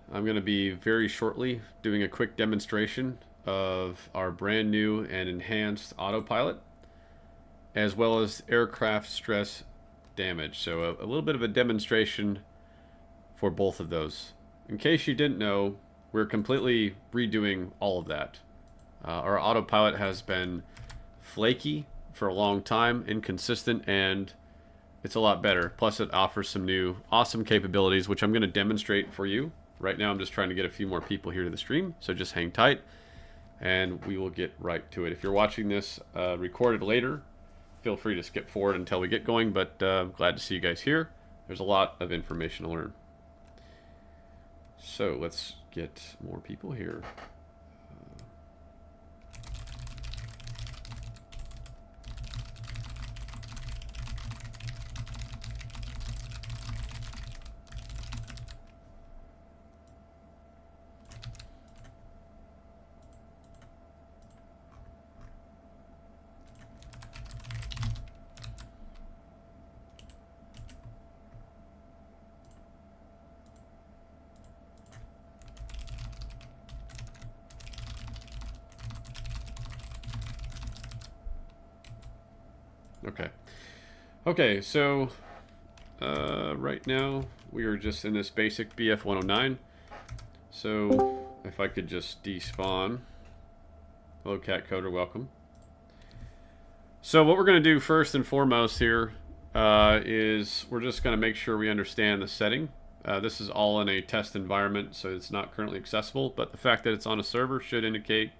I'm going to be very shortly doing a quick demonstration of our brand new and enhanced autopilot, as well as aircraft stress damage. So a little bit of a demonstration for both of those. In case you didn't know, we're completely redoing all of that. Our autopilot has been flaky for a long time, inconsistent, and it's a lot better. Plus it offers some new awesome capabilities, which I'm going to demonstrate for you. Right now I'm just trying to get a few more people here to the stream, so just hang tight and we will get right to it. If you're watching this recorded later, feel free to skip forward until we get going, but glad to see you guys here. There's a lot of information to learn. So let's get more people here. Okay, so right now we are just in this basic BF 109. So if I could just despawn. Hello, Cat Coder, welcome. So what we're going to do first and foremost here is we're just going to make sure we understand the setting. This is all in a test environment, so it's not currently accessible, but the fact that it's on a server should indicate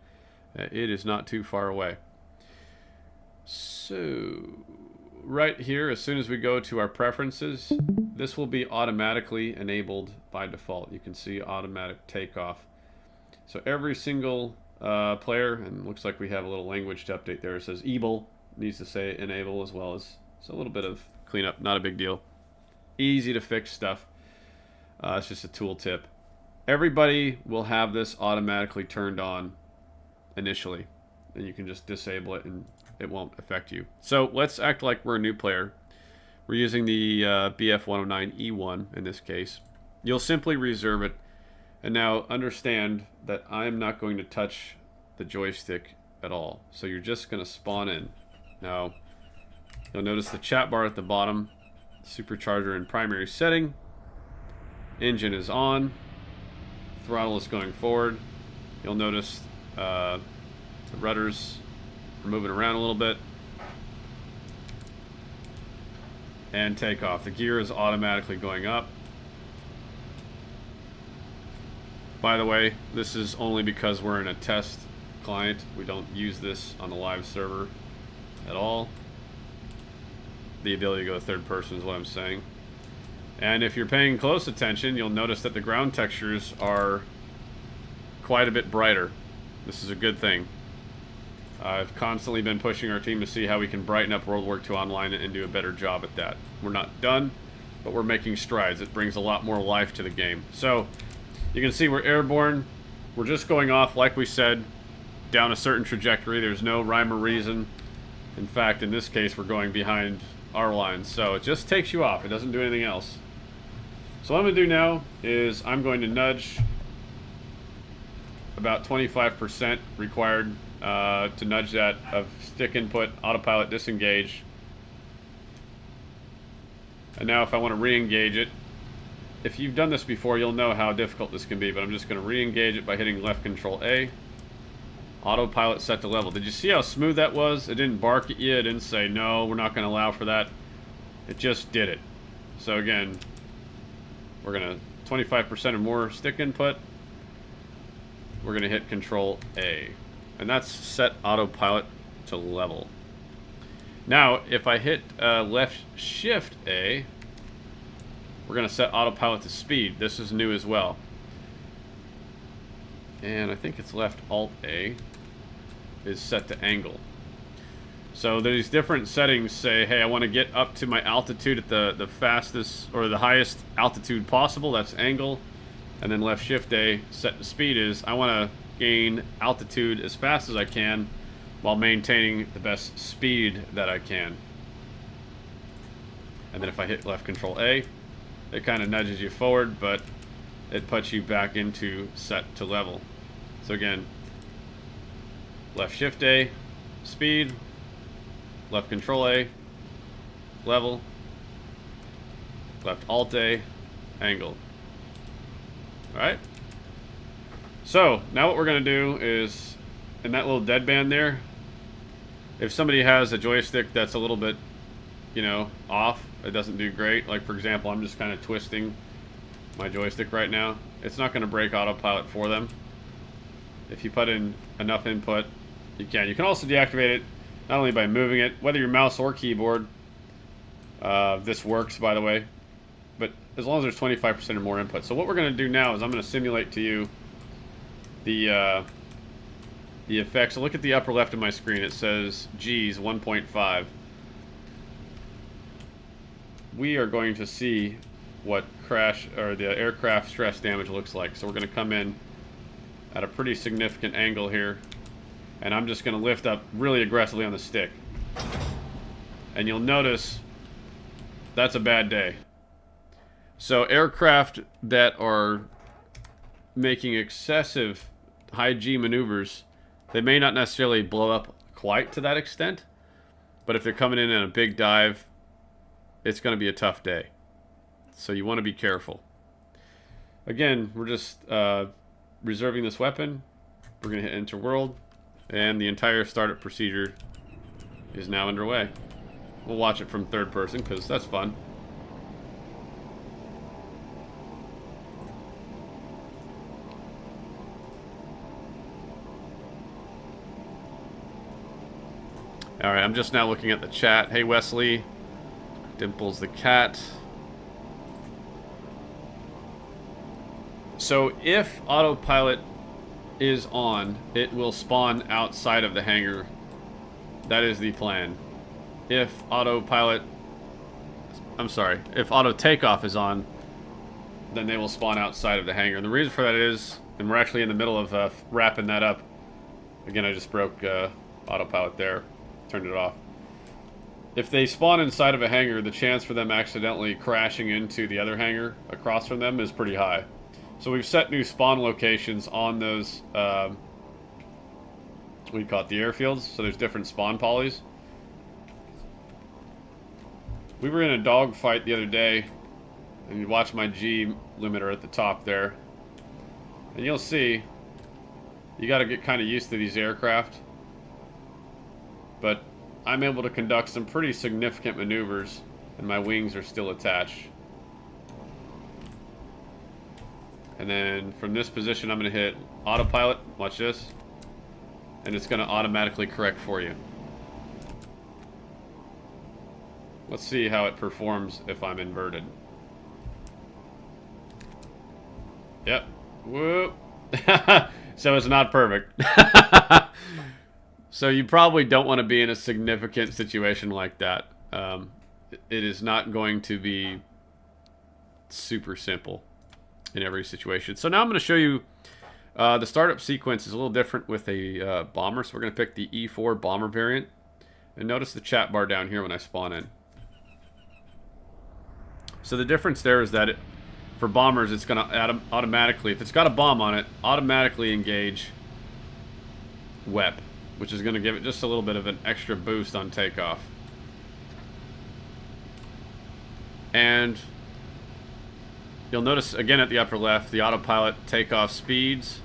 that it is not too far away. So right here, as soon as we go to our preferences, this will be automatically enabled by default. You can see automatic takeoff. So every single player, and it looks like we have a little language to update there. It says Able, needs to say enable as well as, so a little bit of cleanup, not a big deal. Easy to fix stuff. It's just a tool tip. Everybody will have this automatically turned on initially, and you can just disable it and it won't affect you. So let's act like we're a new player. We're using the BF 109 E1 in this case. You'll simply reserve it. And now understand that I'm not going to touch the joystick at all. So you're just going to spawn in. Now, you'll notice the chat bar at the bottom. Supercharger in primary setting. Engine is on. Throttle is going forward. You'll notice the rudders are moving around a little bit. And takeoff. The gear is automatically going up. By the way, this is only because we're in a test client. We don't use this on the live server at all. The ability to go third person is what I'm saying. And if you're paying close attention, you'll notice that the ground textures are quite a bit brighter. This is a good thing. I've constantly been pushing our team to see how we can brighten up World War II Online and do a better job at that. We're not done, but we're making strides. It brings a lot more life to the game. So you can see we're airborne. We're just going off, like we said, down a certain trajectory. There's no rhyme or reason. In fact, in this case, we're going behind our lines. So it just takes you off. It doesn't do anything else. So what I'm going to do now is I'm going to nudge about 25% required to nudge that of stick input, autopilot disengage. And now if I want to re-engage it, if you've done this before, you'll know how difficult this can be, but I'm just going to re-engage it by hitting left control A. Autopilot set to level. Did you see how smooth that was? It didn't bark at you. It didn't say, no, we're not going to allow for that. It just did it. So again, we're going to 25% or more stick input. We're going to hit control A. And that's set autopilot to level. Now, if I hit left shift A, we're going to set autopilot to speed. This is new as well. And I think it's left alt A is set to angle. So these different settings say, hey, I want to get up to my altitude at the fastest or the highest altitude possible. That's angle. And then left shift A set to speed is I want to gain altitude as fast as I can while maintaining the best speed that I can. And then if I hit left control A, it kind of nudges you forward, but it puts you back into set to level. So again, left shift A, speed, left control A, level, left alt A, angle. Alright? So, now what we're going to do is, in that little deadband there, if somebody has a joystick that's a little bit, you know, off, it doesn't do great. Like, for example, I'm just kind of twisting my joystick right now. It's not going to break autopilot for them. If you put in enough input, you can. You can also deactivate it, not only by moving it, whether your mouse or keyboard. This works, by the way. But as long as there's 25% or more input. So what we're going to do now is I'm going to simulate to you the effects. So look at the upper left of my screen. It says G's 1.5. We are going to see what crash or the aircraft stress damage looks like. So we're going to come in at a pretty significant angle here, and I'm just going to lift up really aggressively on the stick. And you'll notice that's a bad day. So aircraft that are making excessive high G maneuvers, they may not necessarily blow up quite to that extent, but if they're coming in a big dive, it's going to be a tough day. So you want to be careful. Again, we're just reserving this weapon. We're going to hit enter world, and the entire startup procedure is now underway. We'll watch it from third person because that's fun. Alright, I'm just now looking at the chat. Hey Wesley, Dimples the cat. So if autopilot is on, it will spawn outside of the hangar. That is the plan. If autopilot, if auto takeoff is on, then they will spawn outside of the hangar. And the reason for that is, and we're actually in the middle of wrapping that up. Again, I just broke autopilot there. Turned it off. If they spawn inside of a hangar, the chance for them accidentally crashing into the other hangar across from them is pretty high. So we've set new spawn locations on those, we call it the airfields. So there's different spawn polys. We were in a dogfight the other day, and you watch my G limiter at the top there, and you'll see you got to get kind of used to these aircraft. But I'm able to conduct some pretty significant maneuvers, and my wings are still attached. And then from this position, I'm going to hit autopilot. Watch this. And it's going to automatically correct for you. Let's see how it performs if I'm inverted. Yep. Whoop. So it's not perfect. So you probably don't want to be in a significant situation like that. It is not going to be super simple in every situation. So now I'm going to show you the startup sequence is a little different with a bomber. So we're going to pick the E4 bomber variant. And notice the chat bar down here when I spawn in. So the difference there is that for bombers, it's going to automatically, if it's got a bomb on it, automatically engage WEP, which is going to give it just a little bit of an extra boost on takeoff. And you'll notice again at the upper left, the autopilot takeoff speeds.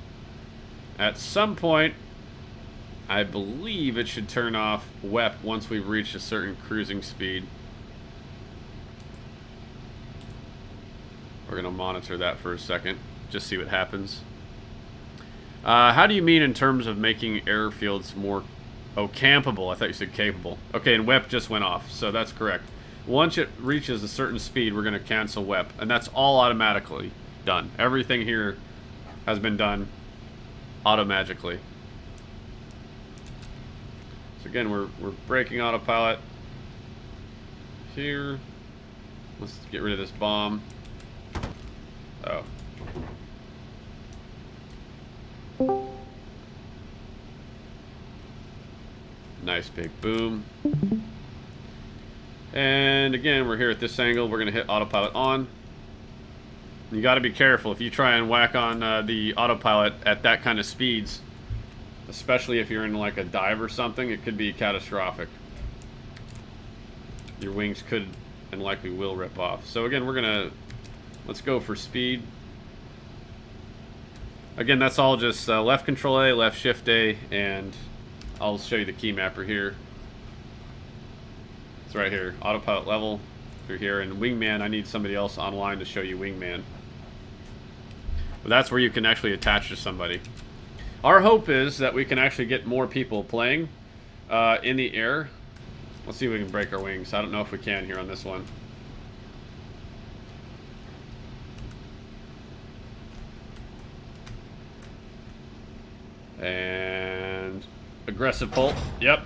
At some point, I believe it should turn off WEP once we've reached a certain cruising speed. We're going to monitor that for a second, just see what happens. How do you mean in terms of making airfields more... Oh, campable. I thought you said capable. Okay, and WEP just went off, so that's correct. Once it reaches a certain speed, we're going to cancel WEP, and that's all automatically done. Everything here has been done automagically. So again, we're breaking autopilot here. Let's get rid of this bomb. Oh. Nice big boom. And again, we're here at this angle. We're going to hit autopilot on. You got to be careful if you try and whack on the autopilot at that kind of speeds, especially if you're in like a dive or something. It could be catastrophic. Your wings could and likely will rip off. So again, let's go for speed. Again, that's all just left control A, left shift A, and I'll show you the key mapper here. It's right here, autopilot level through here, and Wingman, I need somebody else online to show you Wingman. But that's where you can actually attach to somebody. Our hope is that we can actually get more people playing in the air. Let's see if we can break our wings. I don't know if we can here on this one. And aggressive pull. Yep.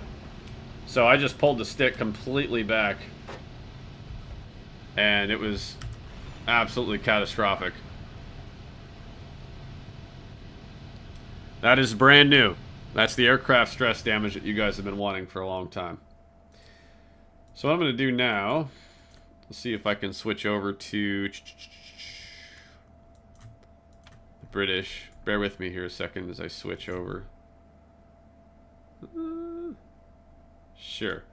So I just pulled the stick completely back. And it was absolutely catastrophic. That is brand new. That's the aircraft stress damage that you guys have been wanting for a long time. So what I'm going to do now, let's see if I can switch over to the British. Bear with me here a second as I switch over. Sure.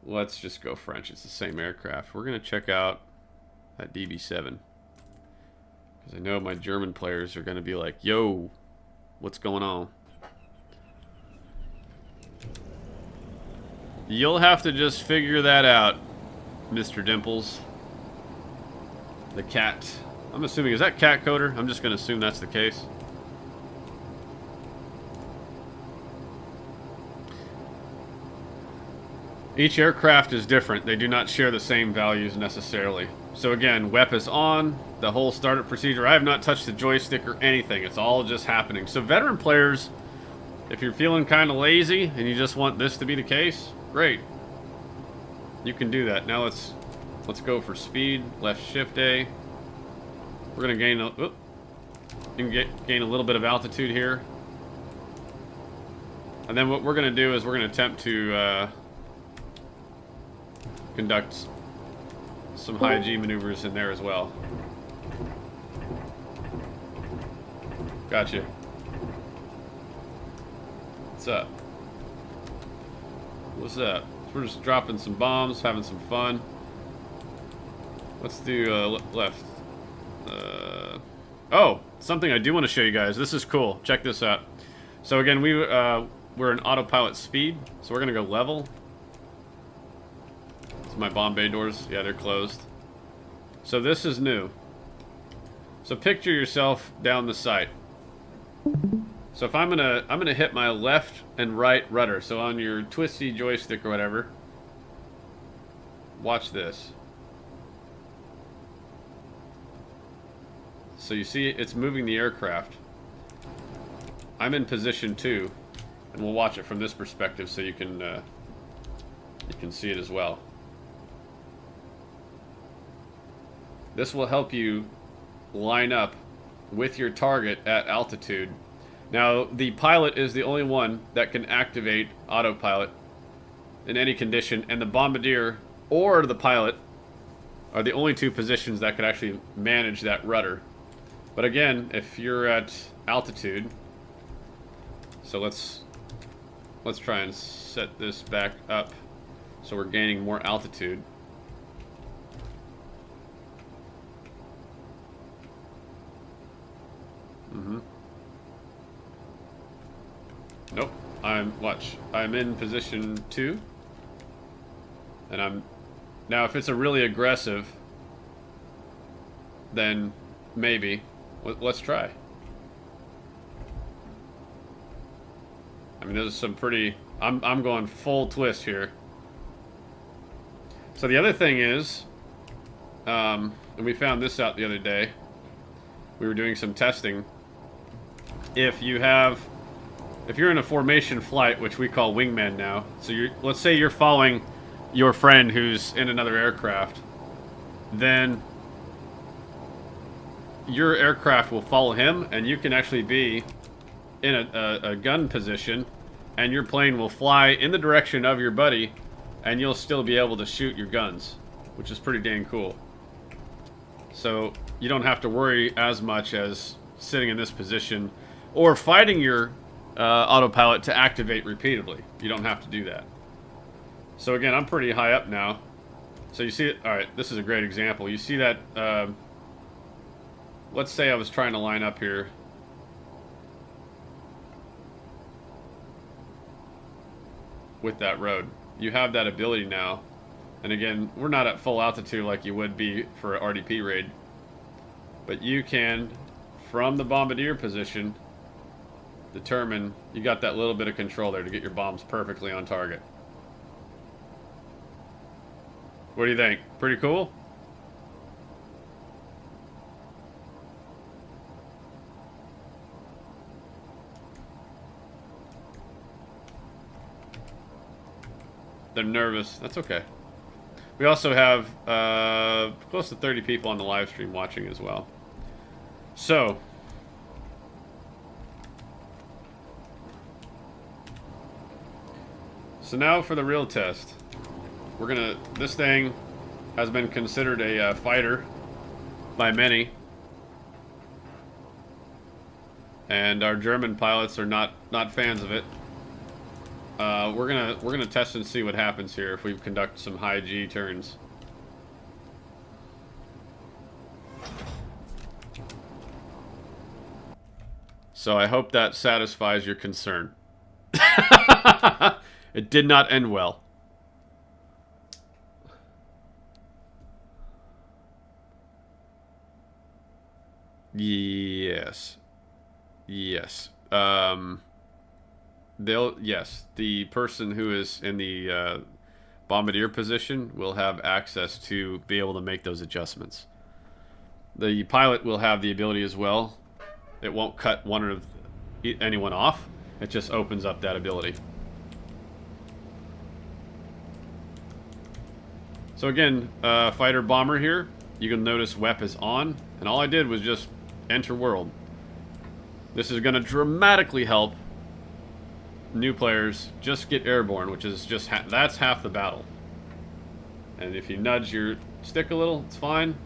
Let's just go French. It's the same aircraft. We're going to check out that DB7. Because I know my German players are going to be like, yo, what's going on? You'll have to just figure that out, Mr. Dimples. The cat. I'm assuming, is that cat coder? I'm just going to assume that's the case. Each aircraft is different. They do not share the same values necessarily. So again, WEP is on. The whole startup procedure. I have not touched the joystick or anything. It's all just happening. So veteran players, if you're feeling kind of lazy and you just want this to be the case, great. You can do that. Now let's go for speed. Left shift A. We're gonna gain a little bit of altitude here, and then what we're gonna do is we're gonna attempt to conduct some high G maneuvers in there as well. Gotcha. What's up? What's up? So we're just dropping some bombs, having some fun. Let's do left. Oh, something I do want to show you guys. This is cool. Check this out. So again, we're in autopilot speed, so we're gonna go level. It's my bomb bay doors. Yeah, they're closed. So this is new. So picture yourself down the sight. So if I'm gonna hit my left and right rudder. So on your twisty joystick or whatever. Watch this. So you see it's moving the aircraft. I'm in position 2, and we'll watch it from this perspective so you can see it as well. This will help you line up with your target at altitude. Now, the pilot is the only one that can activate autopilot in any condition, and the Bombardier or the pilot are the only two positions that could actually manage that rudder. But again, if you're at altitude, so let's try and set this back up so we're gaining more altitude. Nope. I'm in position 2. And now if it's a really aggressive, then maybe. Let's try. I mean, there's some pretty... I'm going full twist here. So the other thing is, and we found this out the other day. We were doing some testing. If you're in a formation flight, which we call Wingman now, so let's say you're following your friend who's in another aircraft, then your aircraft will follow him, and you can actually be in a gun position, and your plane will fly in the direction of your buddy, and you'll still be able to shoot your guns, which is pretty dang cool. So you don't have to worry as much as sitting in this position or fighting your autopilot to activate repeatedly. You don't have to do that. So again, I'm pretty high up now. So you see it. All right, this is a great example. You see that. Let's say I was trying to line up here. With that road. You have that ability now. And again, we're not at full altitude like you would be for an RDP raid. But you can, from the Bombardier position, determine you got that little bit of control there to get your bombs perfectly on target. What do you think? Pretty cool? They're nervous. That's okay. We also have close to 30 people on the live stream watching as well. So, now for the real test. We're gonna. This thing has been considered a fighter by many, and our German pilots are not fans of it. We're gonna test and see what happens here if we conduct some high G turns. So I hope that satisfies your concern. It did not end well. Yes. Yes. Yes, the person who is in the Bombardier position will have access to be able to make those adjustments. The pilot will have the ability as well. It won't cut anyone off. It just opens up that ability. So again, fighter bomber here. You can notice WEP is on, and all I did was just enter world. This is going to dramatically help new players just get airborne, which is just that's half the battle. And if you nudge your stick a little, it's fine.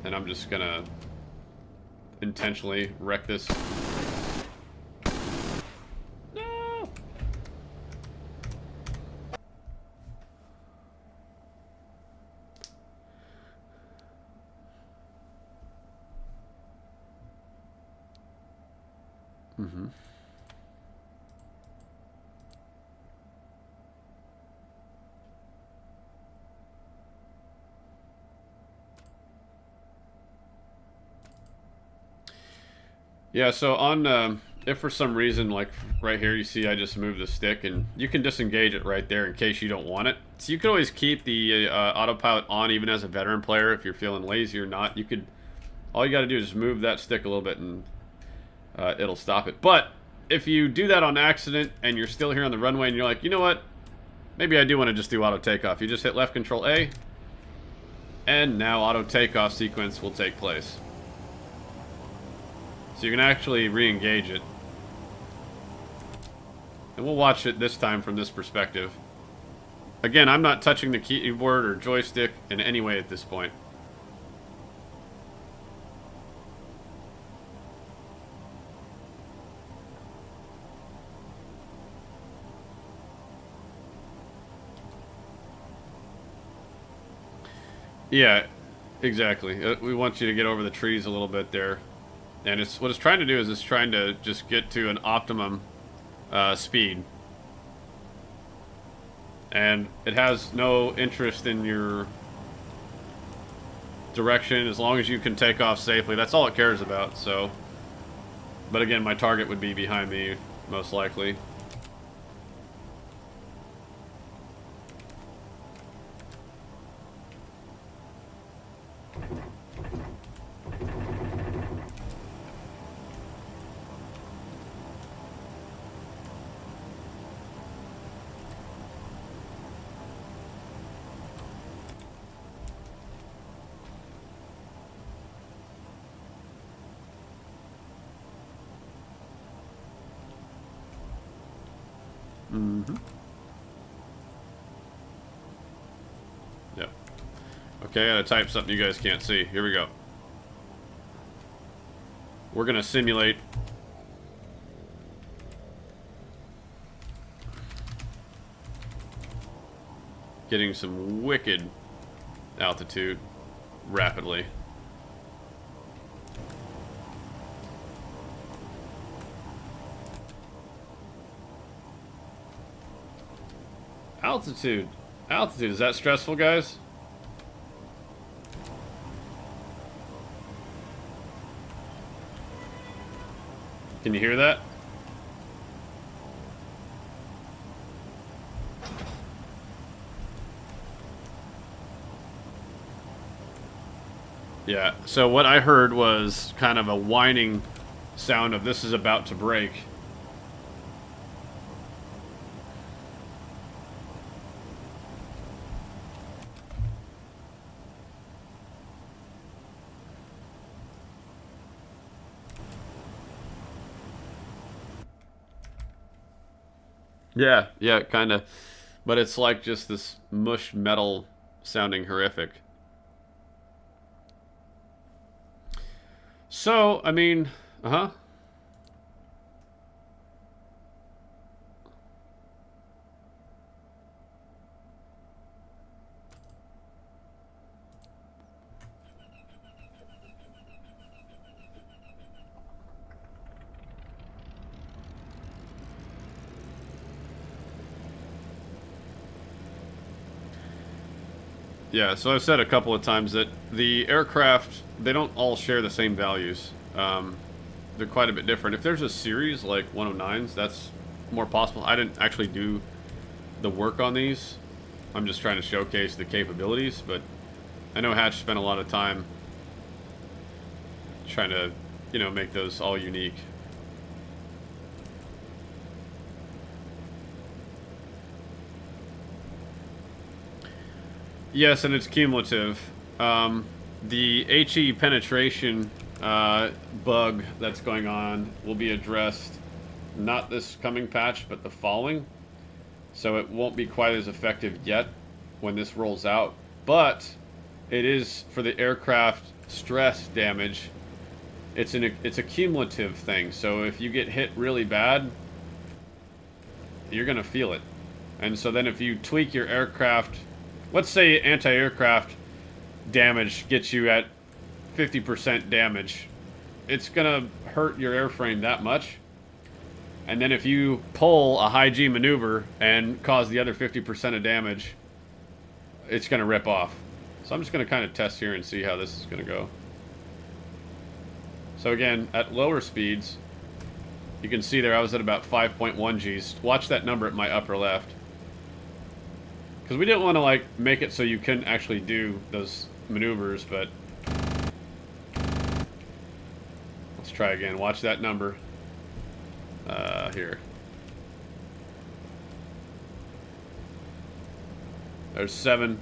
And I'm just gonna intentionally wreck this. No. Mm-hmm. Yeah, so on, if for some reason, like right here, you see I just moved the stick, and you can disengage it right there in case you don't want it. So you can always keep the autopilot on even as a veteran player if you're feeling lazy or not. You could, all you got to do is just move that stick a little bit and it'll stop it. But if you do that on accident and you're still here on the runway and you're like, you know what, maybe I do want to just do auto takeoff. You just hit left control A, and now auto takeoff sequence will take place. So you can actually re-engage it. And we'll watch it this time from this perspective. Again, I'm not touching the keyboard or joystick in any way at this point. Yeah, exactly. We want you to get over the trees a little bit there. And what it's trying to do is it's trying to just get to an optimum speed. And it has no interest in your direction as long as you can take off safely. That's all it cares about, so. But again, my target would be behind me, most likely. Mm-hmm. Yep. Okay, I gotta type something you guys can't see. Here we go. We're gonna simulate getting some wicked altitude rapidly. Altitude. Altitude. Is that stressful, guys? Can you hear that? Yeah, so what I heard was kind of a whining sound of this is about to break. Yeah, kind of. But it's like just this mush metal sounding horrific. So, I mean, uh-huh. Yeah, so I've said a couple of times that the aircraft, they don't all share the same values. They're quite a bit different. If there's a series like 109s, that's more possible. I didn't actually do the work on these. I'm just trying to showcase the capabilities, but I know Hatch spent a lot of time trying to, you know, make those all unique. Yes, and it's cumulative. The HE penetration bug that's going on will be addressed not this coming patch, but the following. So it won't be quite as effective yet when this rolls out. But it is for the aircraft stress damage. It's a cumulative thing. So if you get hit really bad, you're gonna feel it. And so then if you tweak your aircraft, let's say anti-aircraft damage gets you at 50% damage, it's gonna hurt your airframe that much. And then if you pull a high G maneuver and cause the other 50% of damage, it's gonna rip off. So I'm just gonna kind of test here and see how this is gonna go. So again, at lower speeds, you can see there I was at about 5.1 Gs. Watch that number at my upper left. Because we didn't want to like make it so you couldn't actually do those maneuvers, but let's try again. Watch that number. Here. There's 7.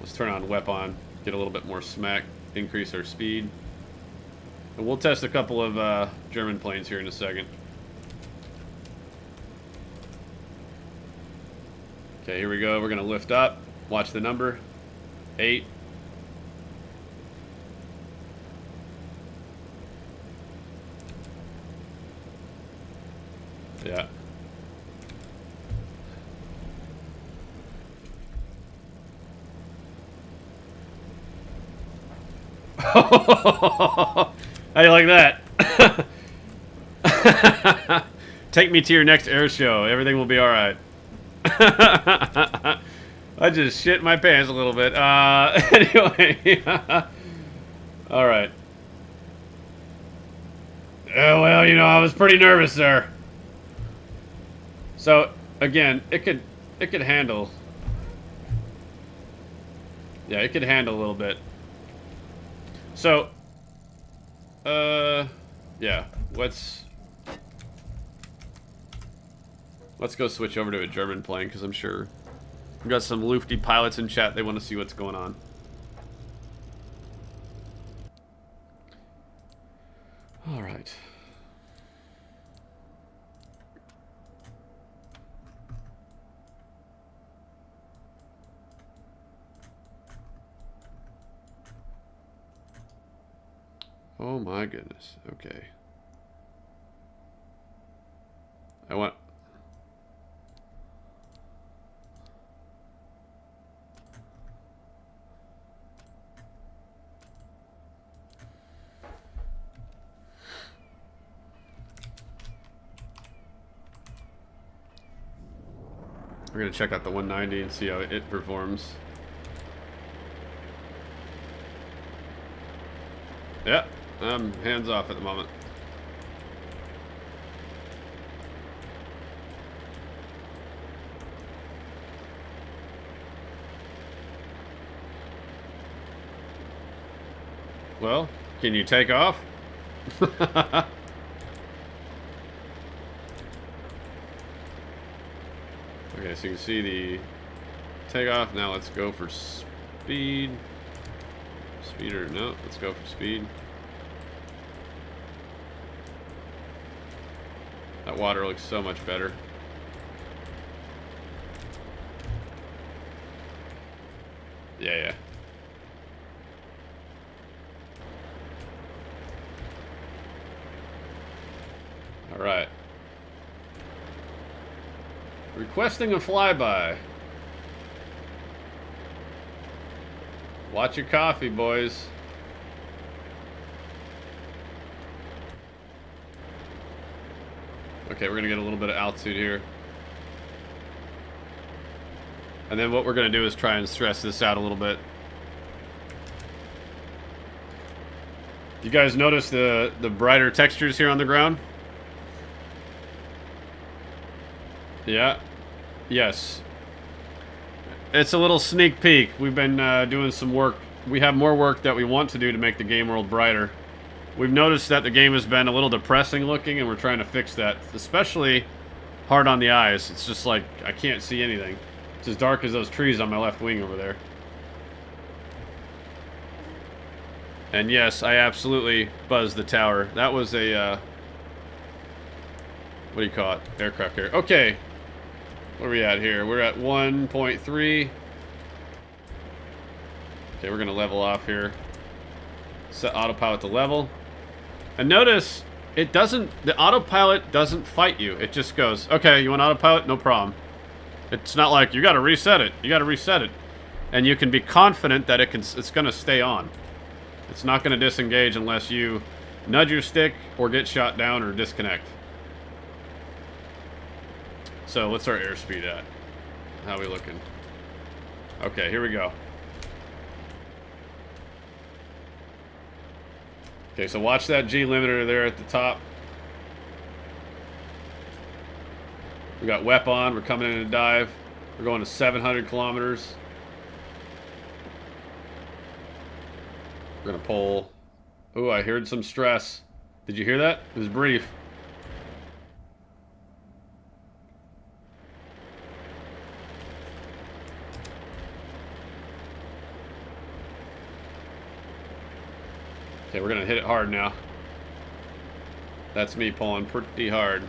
Let's turn on weapon, get a little bit more smack, increase our speed. And we'll test a couple of German planes here in a second. Okay, here we go. We're going to lift up. Watch the number. 8. Yeah. How do you like that? Take me to your next air show. Everything will be alright. I just shit my pants a little bit. Anyway. Alright. Well, you know, I was pretty nervous there. So, again, it could handle. Yeah, it could handle a little bit. So, yeah, let's go switch over to a German plane, because I'm sure we've got some lofty pilots in chat. They want to see what's going on. All right. Oh my goodness. Okay. I want... We're gonna check out the 190 and see how it performs. Yeah, I'm hands off at the moment. Well, can you take off? Okay, so you can see the takeoff. Now let's go for speed. Speed or no, let's go for speed. That water looks so much better. Yeah. All right. Requesting a flyby. Watch your coffee, boys. Okay, we're gonna get a little bit of altitude here. And then what we're gonna do is try and stress this out a little bit. You guys notice the brighter textures here on the ground? Yeah. Yes. It's a little sneak peek. We've been doing some work. We have more work that we want to do to make the game world brighter. We've noticed that the game has been a little depressing looking, and we're trying to fix that. Especially hard on the eyes. It's just like, I can't see anything. It's as dark as those trees on my left wing over there. And yes, I absolutely buzzed the tower. That was a, what do you call it? Aircraft carrier. Okay. Where are we at here? We're at 1.3. Okay, we're going to level off here. Set autopilot to level. And notice, it doesn't, the autopilot doesn't fight you. It just goes, okay, you want autopilot? No problem. It's not like, you got to reset it. You got to reset it. And you can be confident that it's going to stay on. It's not going to disengage unless you nudge your stick or get shot down or disconnect. So, what's our airspeed at? How are we looking? Okay, here we go. Okay, so watch that G limiter there at the top. We got WEP on. We're coming in a dive. We're going to 700 kilometers. We're going to pull. Ooh, I heard some stress. Did you hear that? It was brief. Okay, we're gonna hit it hard now. That's me pulling pretty hard.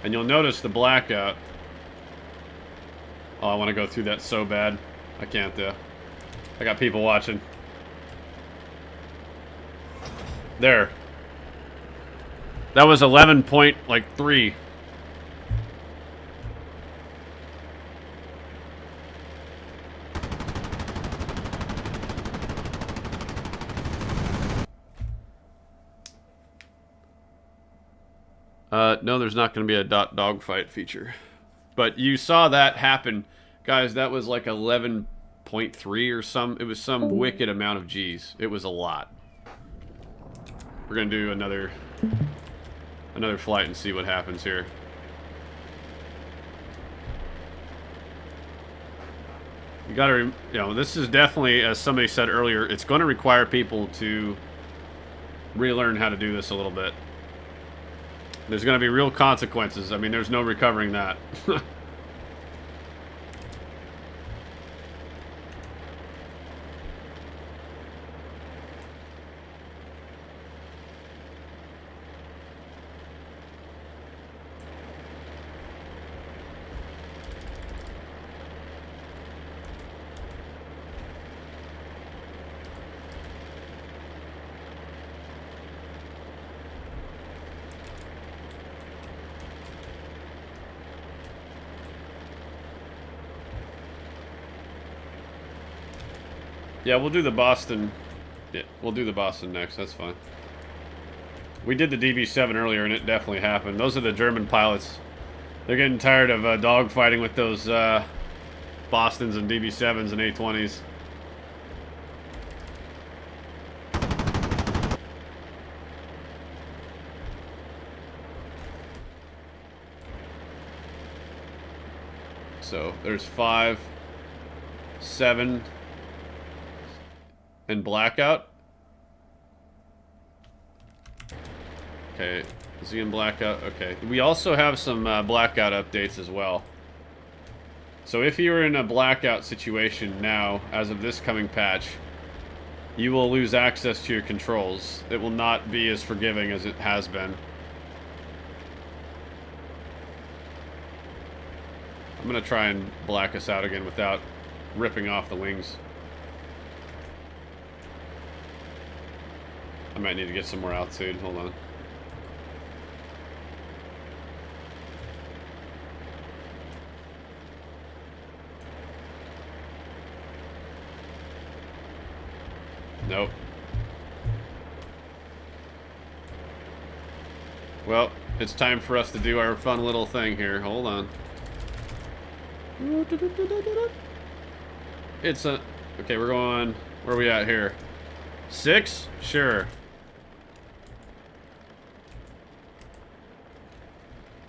And you'll notice the blackout. Oh, I want to go through that so bad. I can't though. I got people watching. There. That was 11.3. No, there's not going to be a dogfight feature. But you saw that happen. Guys, that was like 11.3 or some... It was some wicked amount of G's. It was a lot. We're going to do another flight and see what happens here. You got to... You know, this is definitely, as somebody said earlier, it's going to require people to relearn how to do this a little bit. There's going to be real consequences. I mean, there's no recovering that. Yeah, we'll do the Boston. Yeah, we'll do the Boston next. That's fine. We did the DB7 earlier, and it definitely happened. Those are the German pilots. They're getting tired of dogfighting with those Bostons and DB7s and A20s. So there's 5, 7, and Blackout. Okay, is he in Blackout? Okay. We also have some Blackout updates as well. So if you're in a Blackout situation now, as of this coming patch, you will lose access to your controls. It will not be as forgiving as it has been. I'm gonna try and black us out again without ripping off the wings. I might need to get some more altitude. Hold on. Nope. Well, it's time for us to do our fun little thing here. Hold on. It's a... Okay, we're going... Where are we at here? 6? Sure.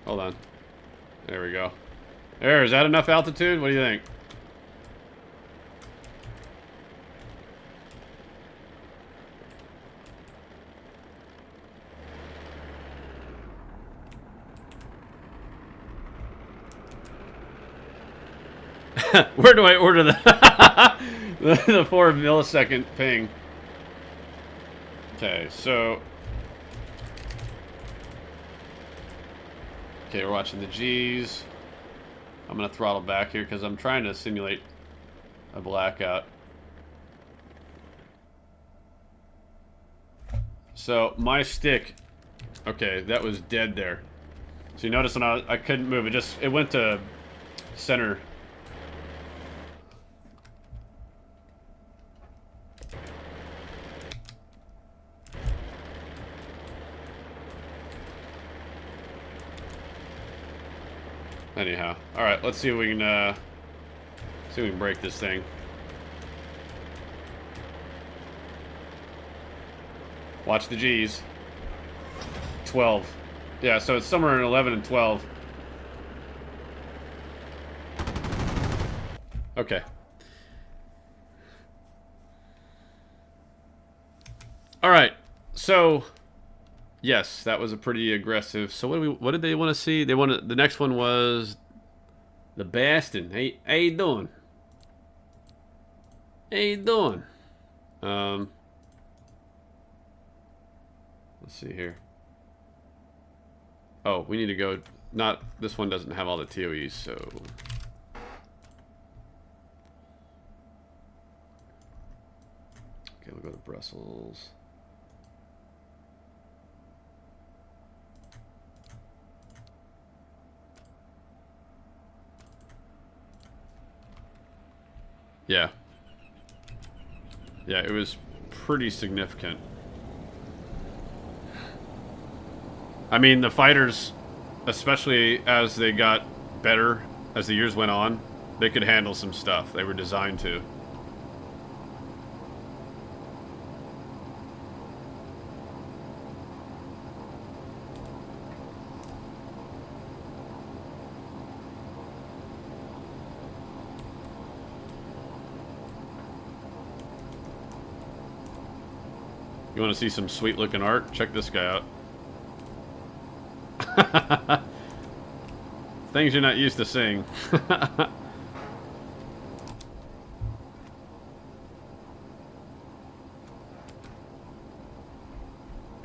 Hold on. There we go. There, is that enough altitude? What do you think? Where do I order the the 4 millisecond ping? Okay, so okay, we're watching the G's. I'm gonna throttle back here because I'm trying to simulate a blackout. So my stick, okay, that was dead there. So you notice when I couldn't move, it went to center. Anyhow, all right. Let's see if we can break this thing. Watch the G's. 12. Yeah, so it's somewhere in 11 and 12. Okay. All right. So. Yes, that was a pretty aggressive. So what did they want to see? They wanted the next one was the Bastion. Hey, how you doing? How you doing? Let's see here. Oh, we need to go. Not this one doesn't have all the TOEs, so. Okay, we'll go to Brussels. Yeah. Yeah, it was pretty significant. I mean, the fighters, especially as they got better as the years went on, they could handle some stuff. They were designed to. You want to see some sweet looking art? Check this guy out. Things you're not used to seeing.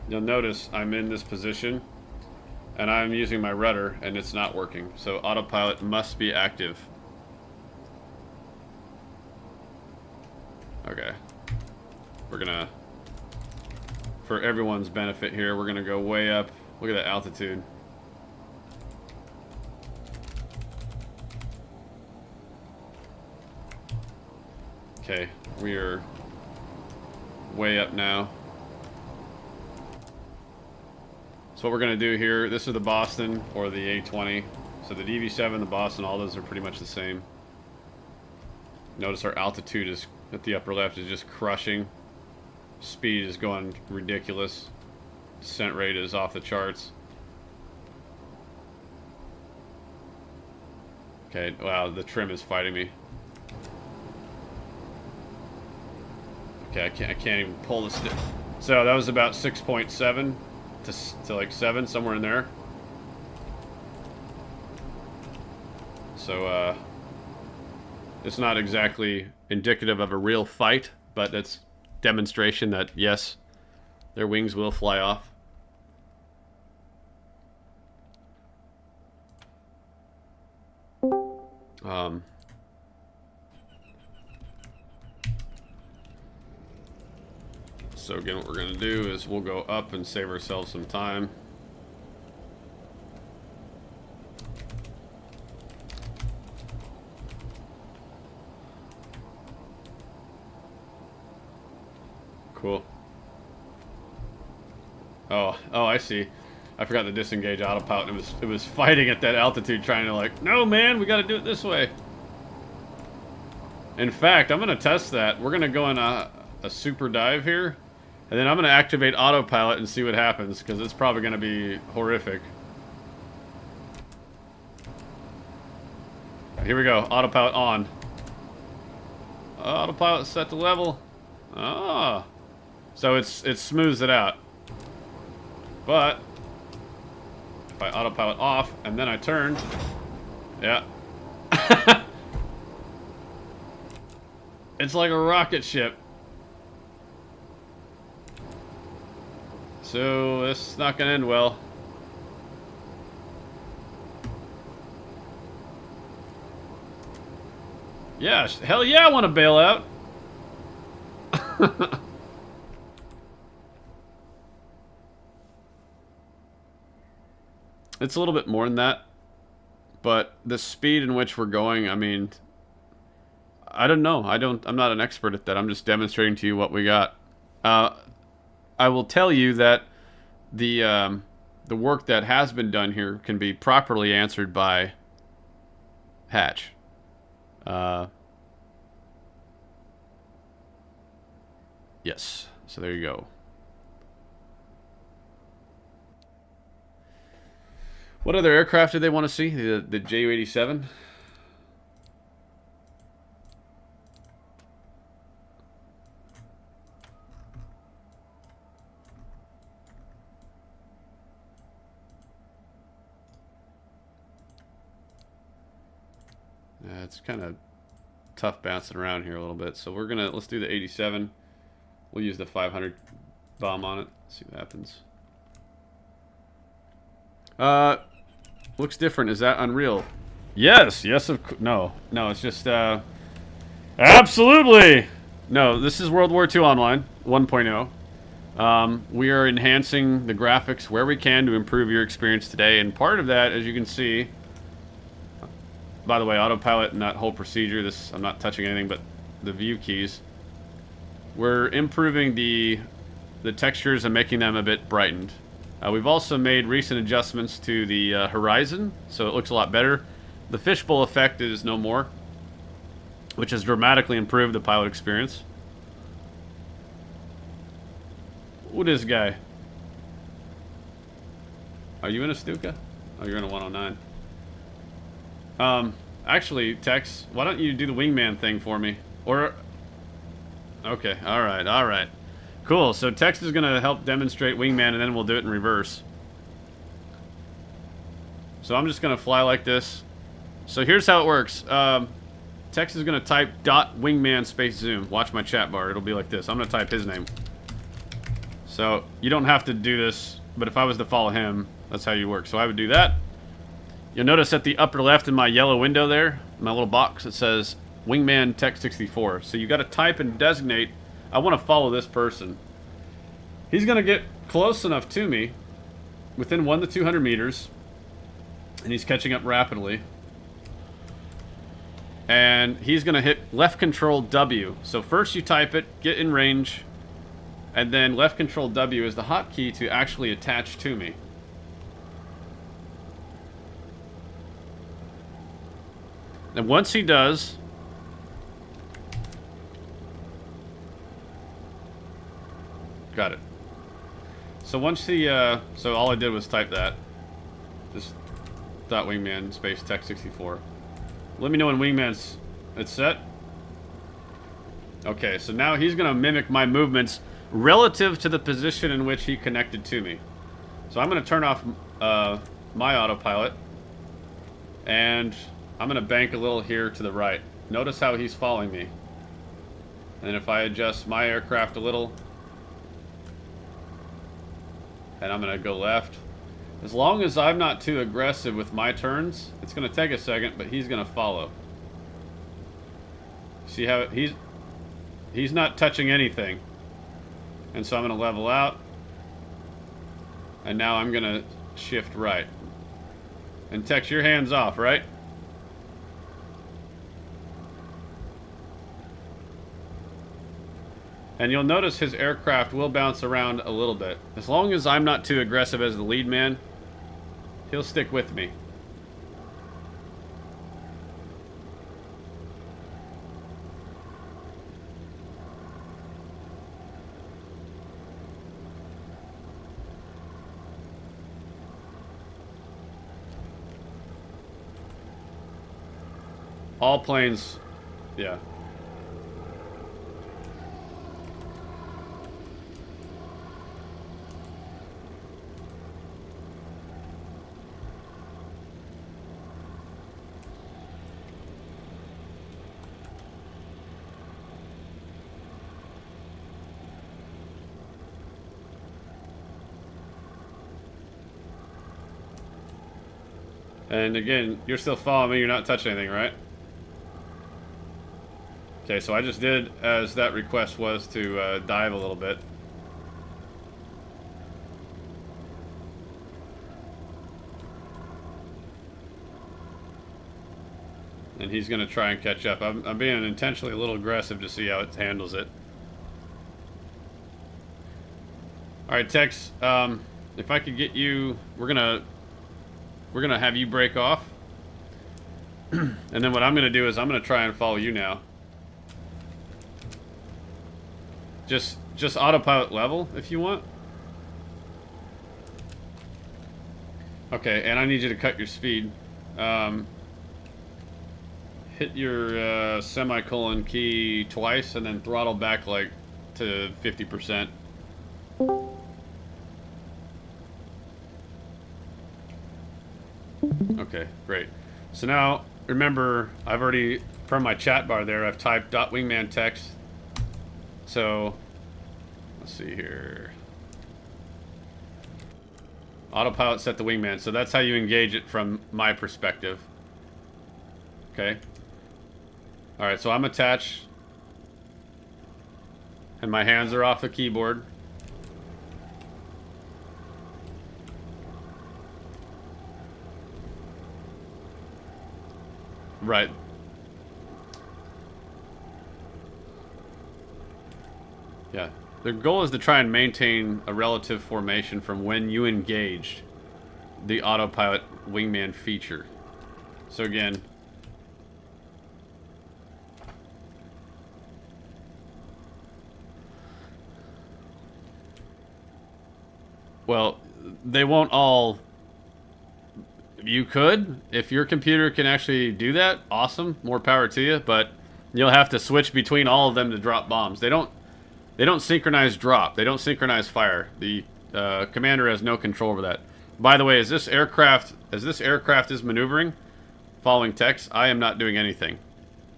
You'll notice I'm in this position and I'm using my rudder and it's not working. So autopilot must be active. Okay. We're gonna, for everyone's benefit here, we're gonna go way up. Look at that altitude. Okay, we are way up now. So what we're going to do here, this is the Boston or the A20. So the DV7, the Boston, all those are pretty much the same. Notice our altitude is at the upper left is just crushing. Speed is going ridiculous. Descent rate is off the charts. Okay, wow, the trim is fighting me. Okay, I can't even pull the stick. So that was about 6.7 to like 7, somewhere in there. So it's not exactly indicative of a real fight, but it's demonstration that yes, their wings will fly off. So again, what we're going to do is we'll go up and save ourselves some time. Cool. Oh, I see. I forgot to disengage autopilot. It was fighting at that altitude, trying to like, no man, we got to do it this way. In fact, I'm going to test that. We're going to go in a super dive here, and then I'm going to activate autopilot and see what happens, because it's probably going to be horrific. Here we go. Autopilot on. Autopilot set to level. Ah. So it smooths it out. But if I autopilot off and then I turn, yeah. It's like a rocket ship. So this is not gonna end well. Yeah, hell yeah, I want to bail out. It's a little bit more than that, but the speed in which we're going, I mean, I don't know. I'm not an expert at that. I'm just demonstrating to you what we got. I will tell you that the work that has been done here can be properly answered by Hatch. Yes. So there you go. What other aircraft did they want to see? The Ju-87? It's kind of tough bouncing around here a little bit. So let's do the 87. We'll use the 500 bomb on it. See what happens. Looks different. Is that Unreal? Yes. No, it's just, absolutely! No, this is World War II Online 1.0. We are enhancing the graphics where we can to improve your experience today, and part of that, as you can see, by the way, autopilot and that whole procedure, I'm not touching anything but the view keys. We're improving the textures and making them a bit brightened. We've also made recent adjustments to the horizon, so it looks a lot better. The fishbowl effect is no more, which has dramatically improved the pilot experience. What is this guy? Are you in a Stuka? Oh, you're in a 109. Actually, Tex, why don't you do the Wingman thing for me? Or... Okay, alright. Cool, so Tex is going to help demonstrate Wingman, and then we'll do it in reverse. So I'm just going to fly like this. So here's how it works. Tex is going to type .wingman space zoom. Watch my chat bar. It'll be like this. I'm going to type his name. So you don't have to do this, but if I was to follow him, that's how you work. So I would do that. You'll notice at the upper left in my yellow window there, my little box, it says Wingman Tech 64. So you got to type and designate, I want to follow this person. He's going to get close enough to me, within 1 to 200 meters, and he's catching up rapidly. And he's going to hit left control W. So first you type it, get in range, And then left control W is the hotkey to actually attach to me. And once he does... Got it. So once he, so all I did was type that. Just .wingman space tech64. Let me know when Wingman's it's set. Okay, so now he's gonna mimic my movements relative to the position in which he connected to me. So I'm gonna turn off my autopilot, and I'm gonna bank a little here to the right. Notice how he's following me. And if I adjust my aircraft a little, and I'm gonna go left. As long as I'm not too aggressive with my turns, it's gonna take a second, but he's gonna follow. See how he's not touching anything. And so I'm gonna level out. And now I'm gonna shift right. And Tex, your hands off, right? And you'll notice his aircraft will bounce around a little bit. As long as I'm not too aggressive as the lead man, he'll stick with me. All planes, yeah. And again, you're still following me, you're not touching anything, right? Okay, so I just did as that request was to dive a little bit. And he's going to try and catch up. I'm being intentionally a little aggressive to see how it handles it. Alright, Tex, if I could get you... We're gonna have you break off. And then what I'm gonna do is I'm gonna try and follow you now. Just autopilot level if you want. Okay, and I need you to cut your speed. Hit your semicolon key twice and then throttle back like to 50%. Okay, great. So now, remember, I've already, from my chat bar there, I've typed .wingman text. So, let's see here. Autopilot set the wingman. So that's how you engage it from my perspective. Okay. Alright, so I'm attached. And my hands are off the keyboard. Right. Yeah. The goal is to try and maintain a relative formation from when you engaged the autopilot wingman feature. So again... Well, they won't all... You could, if your computer can actually do that, awesome, more power to you, but you'll have to switch between all of them to drop bombs. They don't synchronize drop. They don't synchronize fire. The commander has no control over that. By the way, as this aircraft is maneuvering, following text, I am not doing anything.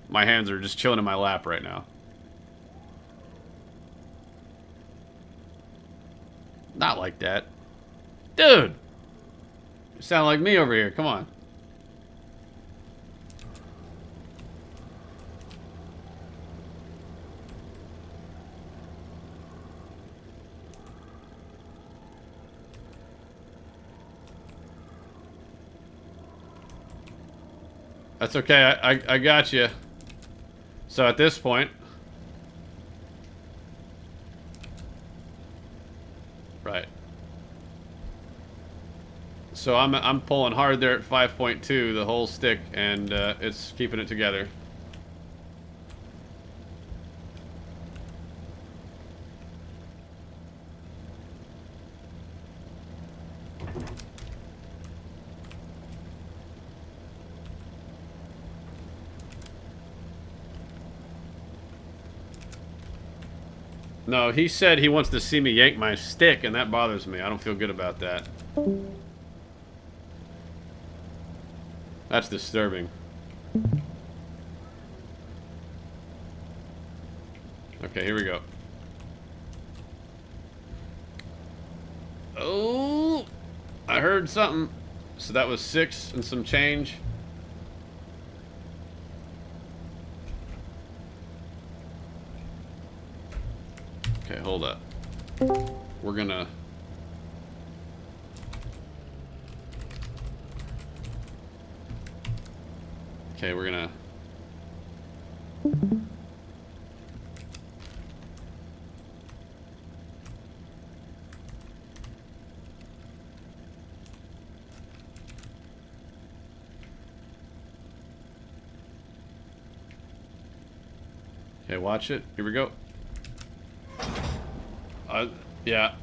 My hands are just chilling in my lap right now. Not like that. Dude! You sound like me over here, come on. That's okay, I got you. So at this point... Right. So I'm pulling hard there at 5.2, the whole stick, and it's keeping it together. No, he said he wants to see me yank my stick, and that bothers me. I don't feel good about that. That's disturbing. Okay, here we go. Oh, I heard something. So that was 6 and some change. Okay, hold up. We're gonna... Okay, we're gonna... Okay, watch it. Here we go. Yeah.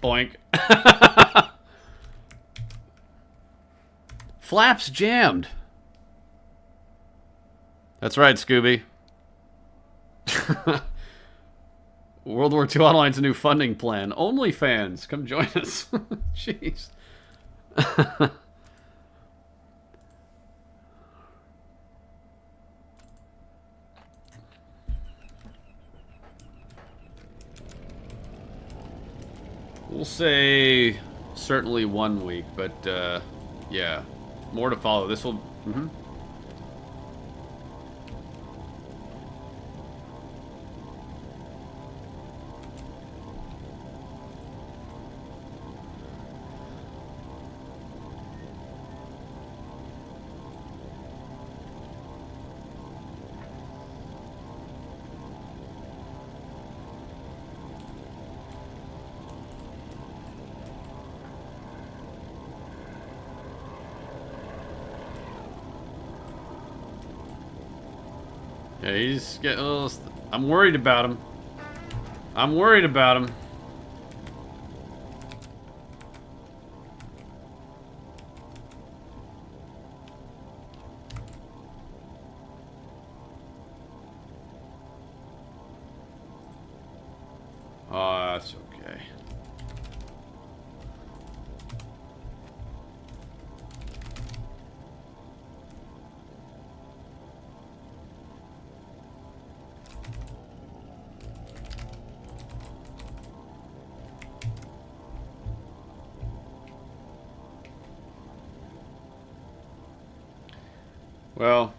Boink. Flaps jammed. That's right, Scooby. World War II Online's a new funding plan. OnlyFans, come join us. Jeez. We'll say certainly 1 week, but yeah, more to follow. This will... Yeah, he's getting a little... I'm worried about him. I'm worried about him. Oh, that's okay. Well,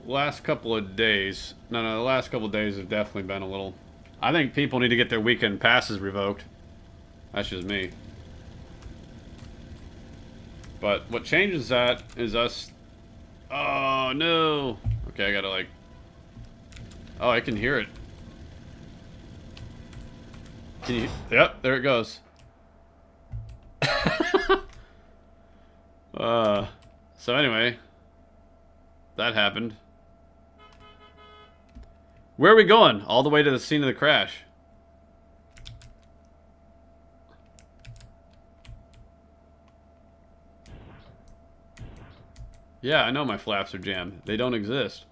last couple of days... No, the last couple of days have definitely been a little... I think people need to get their weekend passes revoked. That's just me. But what changes that is us... Oh, no! Okay, I gotta, like... Oh, I can hear it. Can you... Yep, there it goes. So anyway... That happened. Where are we going? All the way to the scene of the crash. Yeah, I know my flaps are jammed. They don't exist.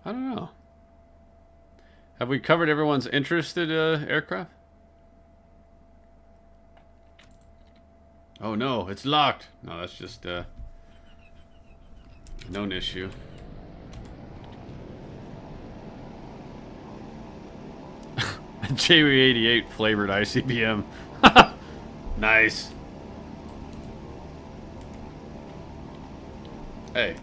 I don't know. Have we covered everyone's interested aircraft? Oh no, it's locked. No, that's just known issue. JW88 flavored ICBM. Nice. Hey.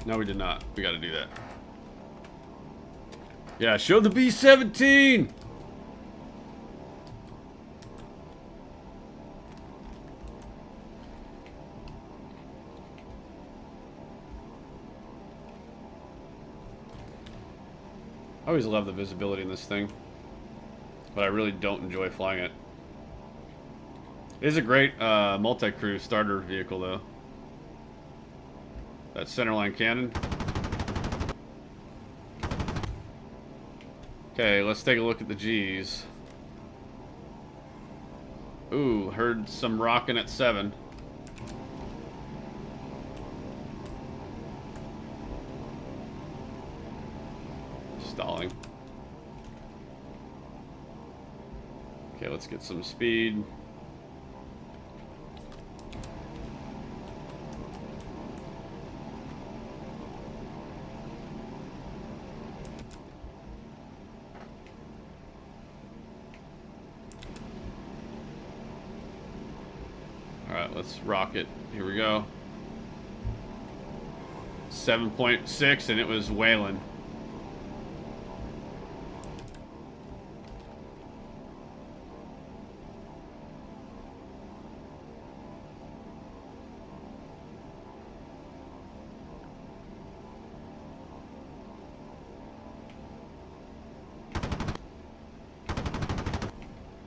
No, we did not. We got to do that. Yeah, show the B-17! I always love the visibility in this thing, but I really don't enjoy flying it. It is a great multi-crew starter vehicle, though. That centerline cannon. Okay, let's take a look at the G's. Ooh, heard some rocking at 7. Stalling. Okay, let's get some speed. Alright, let's rock it. Here we go. 7.6, and it was wailing.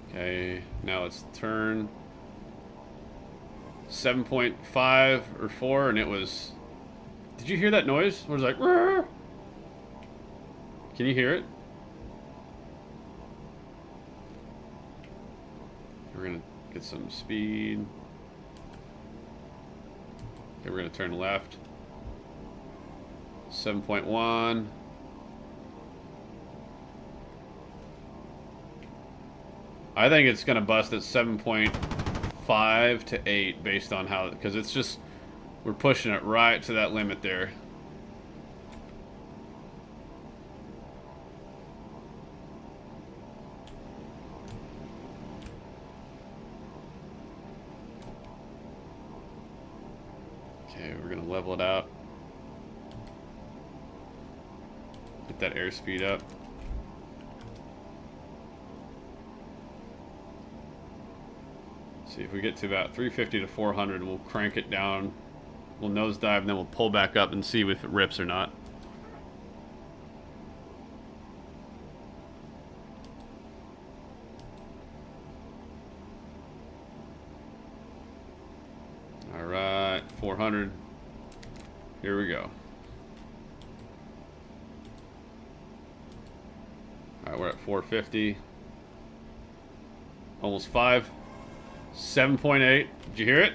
Okay, now let's turn. 7.5 or 4, and it was... Did you hear that noise? It was like... Rrr! Can you hear it? We're gonna get some speed. Okay, we're gonna turn left. 7.1. I think it's gonna bust at 7.5 to 8 based on how, because it's just, we're pushing it right to that limit there. Okay, we're gonna level it out. Get that airspeed up. See if we get to about 350 to 400, we'll crank it down. We'll nosedive, and then we'll pull back up and see if it rips or not. All right, 400. Here we go. All right, we're at 450. Almost 5. 7.8. Did you hear it?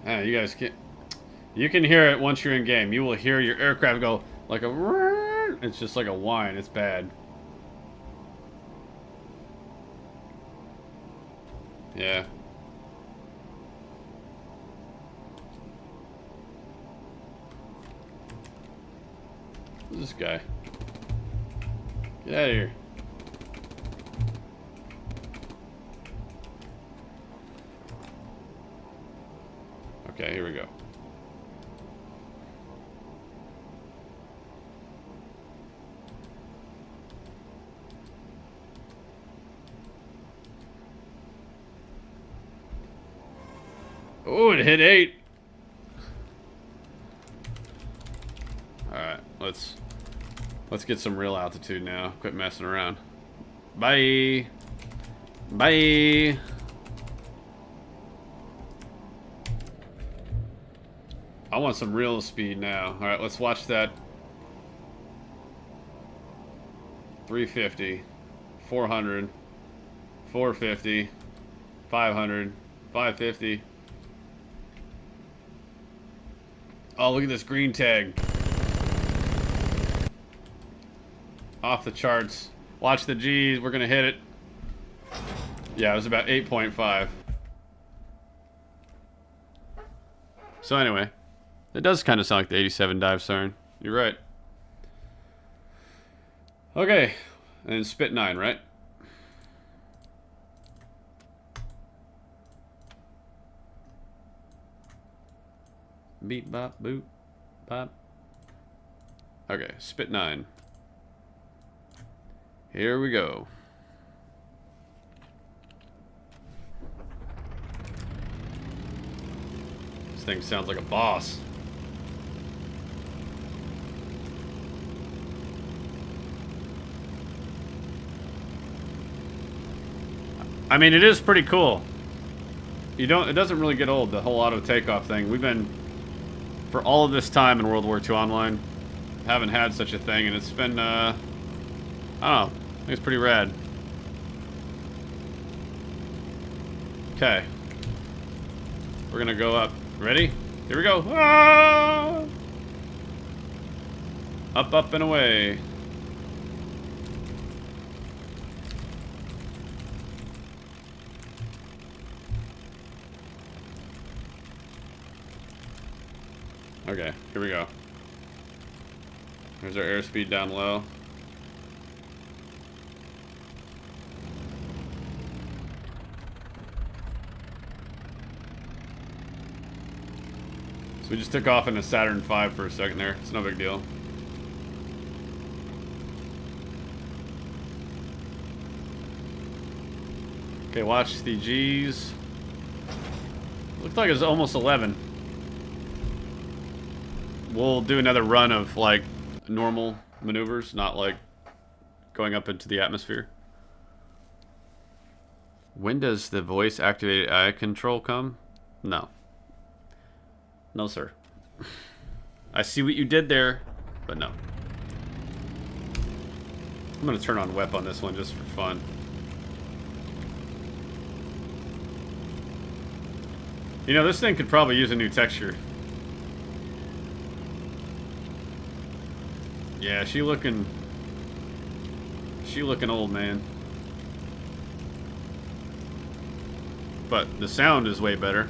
You guys can. You can hear it once you're in game. You will hear your aircraft go like a. It's just like a whine. It's bad. Yeah. Who's this guy? Get out of here. Okay, here we go. Oh, it hit 8. Alright, let's get some real altitude now. Quit messing around. Bye. Bye. I want some real speed now. Alright, let's watch that. 350, 400, 450, 500, 550. Oh, look at this green tag. Off the charts. Watch the G's. We're going to hit it. Yeah, it was about 8.5. So anyway, it does kind of sound like the 87 dive siren. You're right. Okay, and spit 9, right? Beep, bop, boop, bop. Okay, spit 9. Here we go. This thing sounds like a boss. I mean, it is pretty cool. It doesn't really get old, the whole auto takeoff thing. We've been, for all of this time in World War II Online, haven't had such a thing, and it's been, I don't know, I think it's pretty rad. Okay. We're gonna go up. Ready? Here we go. Ah! Up, up, and away. Okay, here we go. There's our airspeed down low. So we just took off in a Saturn V for a second there. It's no big deal. Okay, watch the G's. Looks like it's almost 11. We'll do another run of, like, normal maneuvers, not, like, going up into the atmosphere. When does the voice-activated eye control come? No. No, sir. I see what you did there, but no. I'm gonna turn on WEP on this one just for fun. You know, this thing could probably use a new texture. Yeah, she looking old, man. But the sound is way better.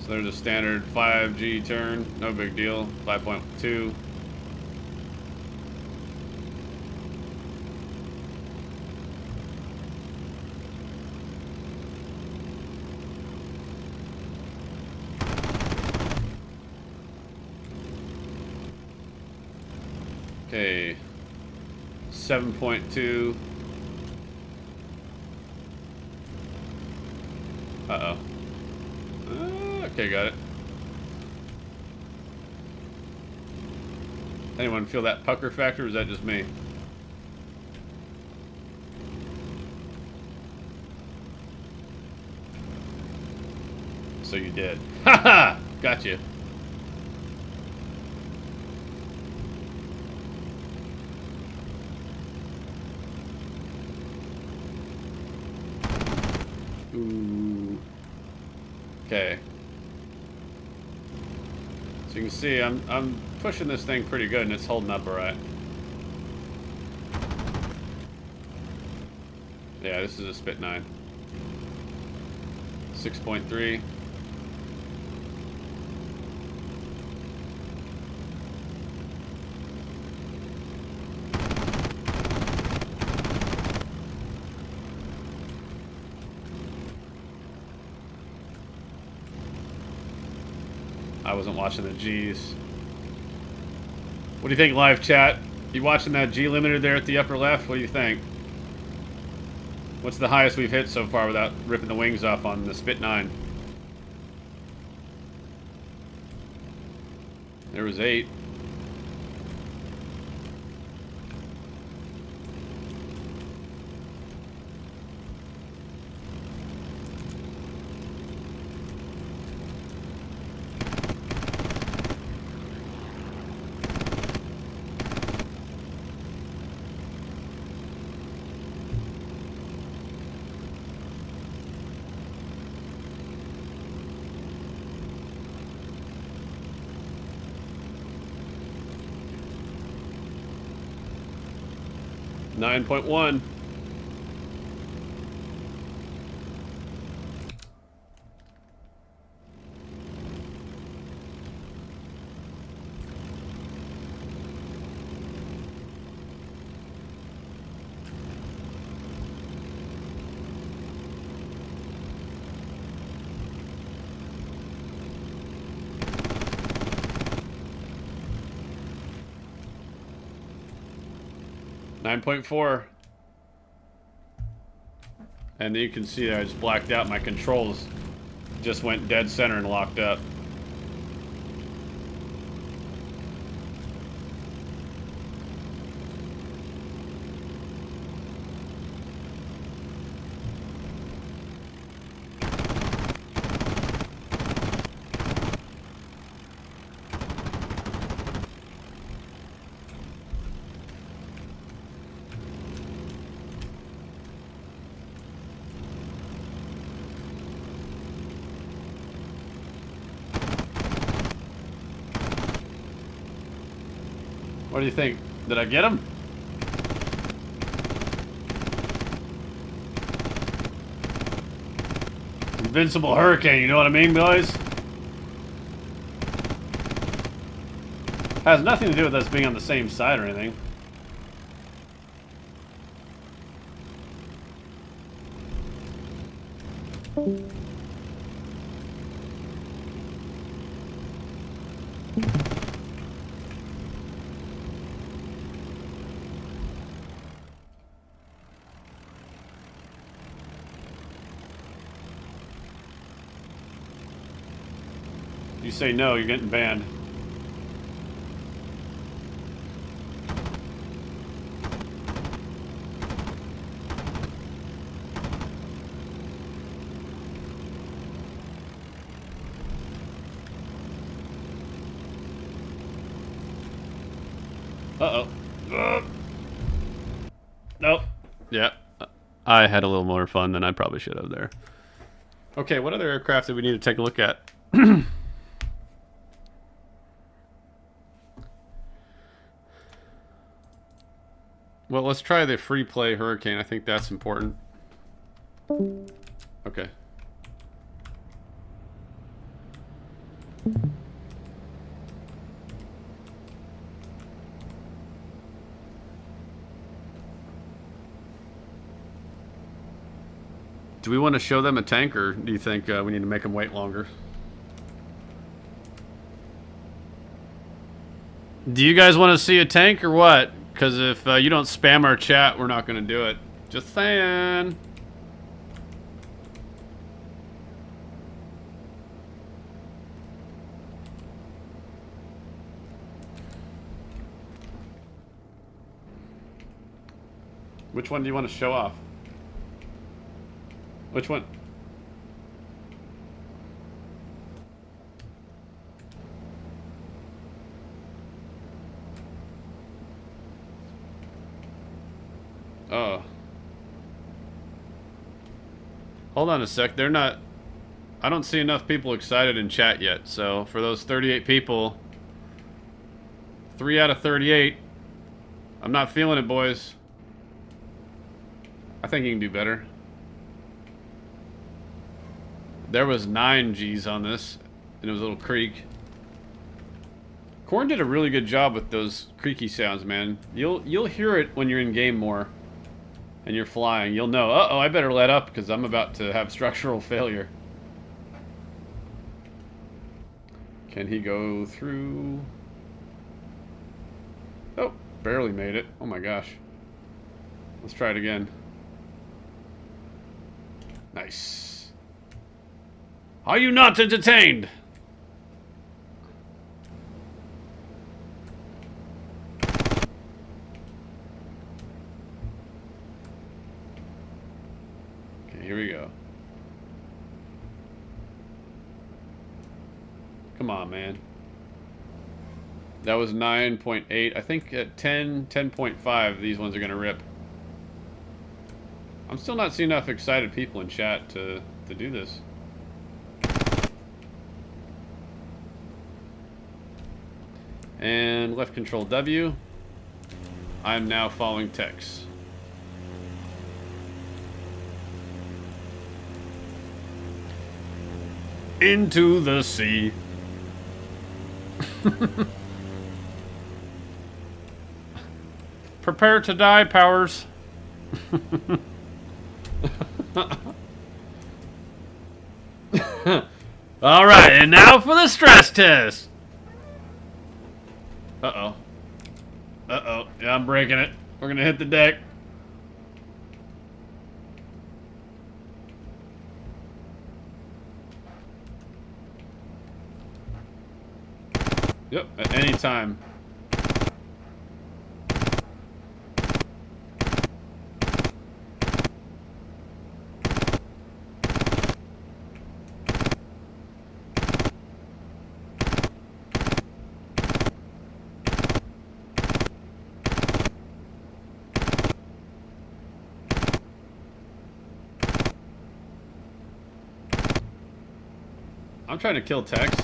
So there's a standard 5G turn, no big deal. 5.2. Okay, 7.2. Uh-oh. Okay, got it. Anyone feel that pucker factor, or is that just me? So you did. Haha! Gotcha. Ooh. Okay. So you can see I'm pushing this thing pretty good and it's holding up alright. Yeah, this is a spit 9. 6.3. I wasn't watching the G's. What do you think, live chat? You watching that G limiter there at the upper left? What do you think? What's the highest we've hit so far without ripping the wings off on the Spit 9? There was 8. Nine 9.1. 9.4. And you can see I just blacked out. My controls just went dead center and locked up. What do you think? Did I get him? Invincible hurricane, you know what I mean, boys? Has nothing to do with us being on the same side or anything. You say no, you're getting banned. Uh-oh. Nope. Yeah. I had a little more fun than I probably should have there. Okay, what other aircraft do we need to take a look at? Well, let's try the free play Hurricane. I think that's important. Okay. Do we want to show them a tank, or do you think we need to make them wait longer? Do you guys want to see a tank or what? Because if you don't spam our chat, we're not going to do it. Just saying. Which one do you want to show off? Which one? Oh. Hold on a sec. They're not... I don't see enough people excited in chat yet. So, for those 38 people... 3 out of 38. I'm not feeling it, boys. I think you can do better. There was 9 G's on this. And it was a little creak. Corn did a really good job with those creaky sounds, man. You'll hear it when you're in game more. And you're flying, you'll know, uh-oh, I better let up because I'm about to have structural failure. Can he go through? Oh, barely made it. Oh my gosh. Let's try it again. Nice. Are you not entertained? Here we go. Come on, man. That was 9.8. I think at 10, 10.5, these ones are going to rip. I'm still not seeing enough excited people in chat to do this. And left control W. I'm now following Tex. Into the sea. Prepare to die, Powers. All right, and now for the stress test. Uh-oh. Uh-oh. Yeah, I'm breaking it. We're gonna hit the deck. Yep, at any time. I'm trying to kill Tex.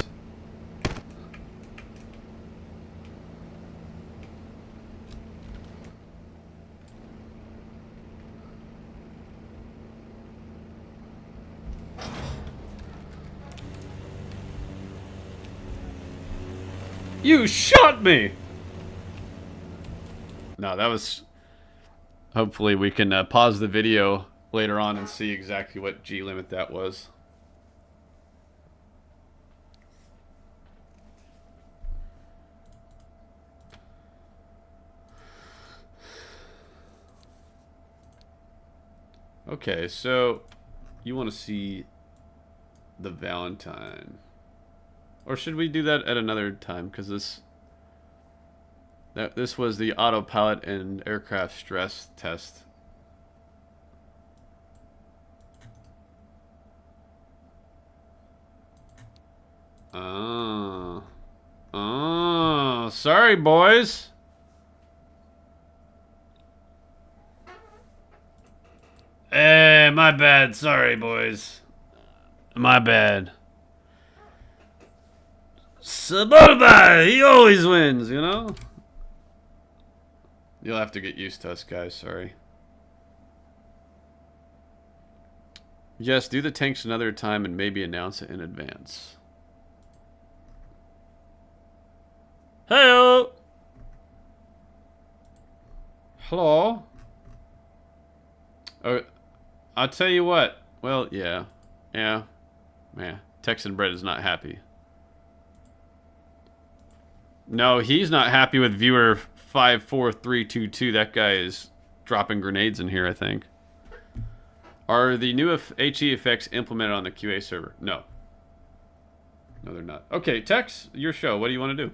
You shot me! No, that was... Hopefully we can pause the video later on and see exactly what G-limit that was. Okay, so you want to see the Valentine. Or should we do that at another time? Because this was the autopilot and aircraft stress test. Oh, sorry, boys. My bad. Sorry, boys. My bad. Suburba, he always wins, you know? You'll have to get used to us, guys. Sorry. Yes, do the tanks another time and maybe announce it in advance. Hello. Hello. I'll tell you what. Well, yeah. Texan Brett is not happy. No, he's not happy with viewer 54322. That guy is dropping grenades in here, I think. Are the new HE effects implemented on the QA server? No. No, they're not. Okay, Tex, your show. What do you want to do?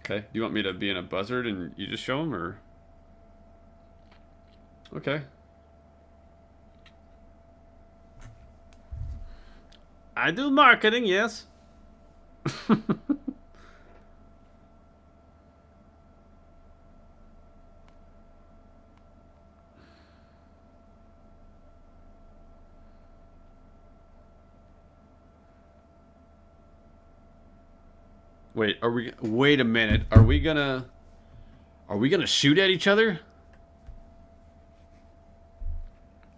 Okay. Do you want me to be in a buzzard and you just show them, or? Okay. I do marketing, yes. Wait a minute. Are we gonna shoot at each other?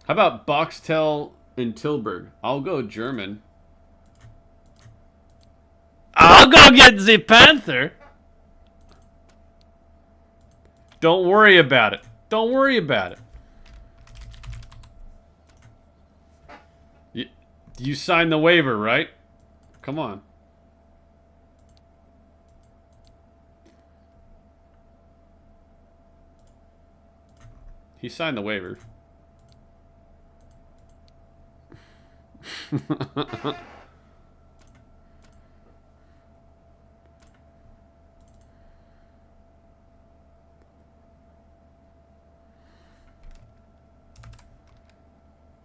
How about Boxtel in Tilburg? I'll go German. I'll go get the Panther. Don't worry about it. Don't worry about it. You signed the waiver, right? Come on. He signed the waiver.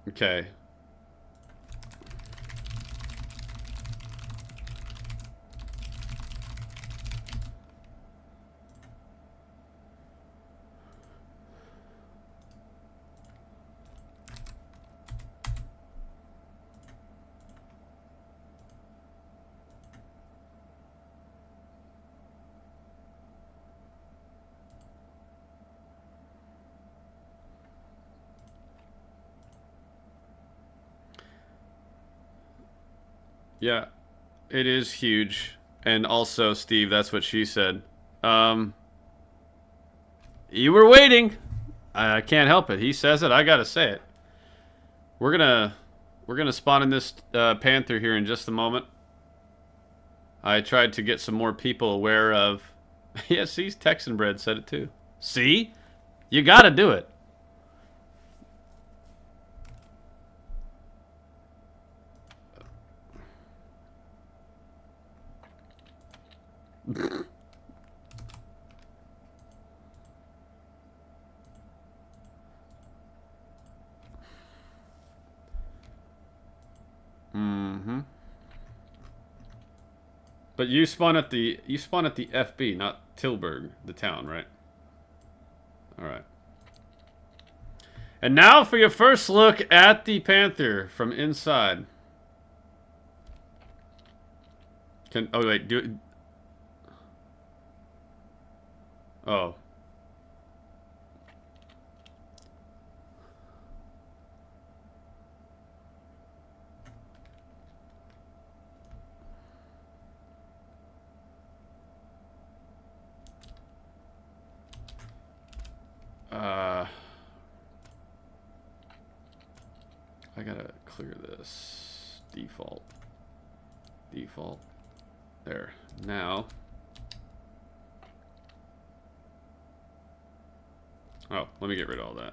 Okay. Yeah, it is huge. And also, Steve, that's what she said. You were waiting. I can't help it. He says it. I gotta say it. We're gonna spawn in this Panther here in just a moment. I tried to get some more people aware of. Yeah, see, Texan Bread said it too. See? You gotta do it. Mm-hmm. But you spawn at the FB, not Tilburg, the town, right? All right. And now for your first look at the Panther from inside. Oh wait, do it. Oh. I gotta clear this. Default. There. Now. Oh, let me get rid of all that.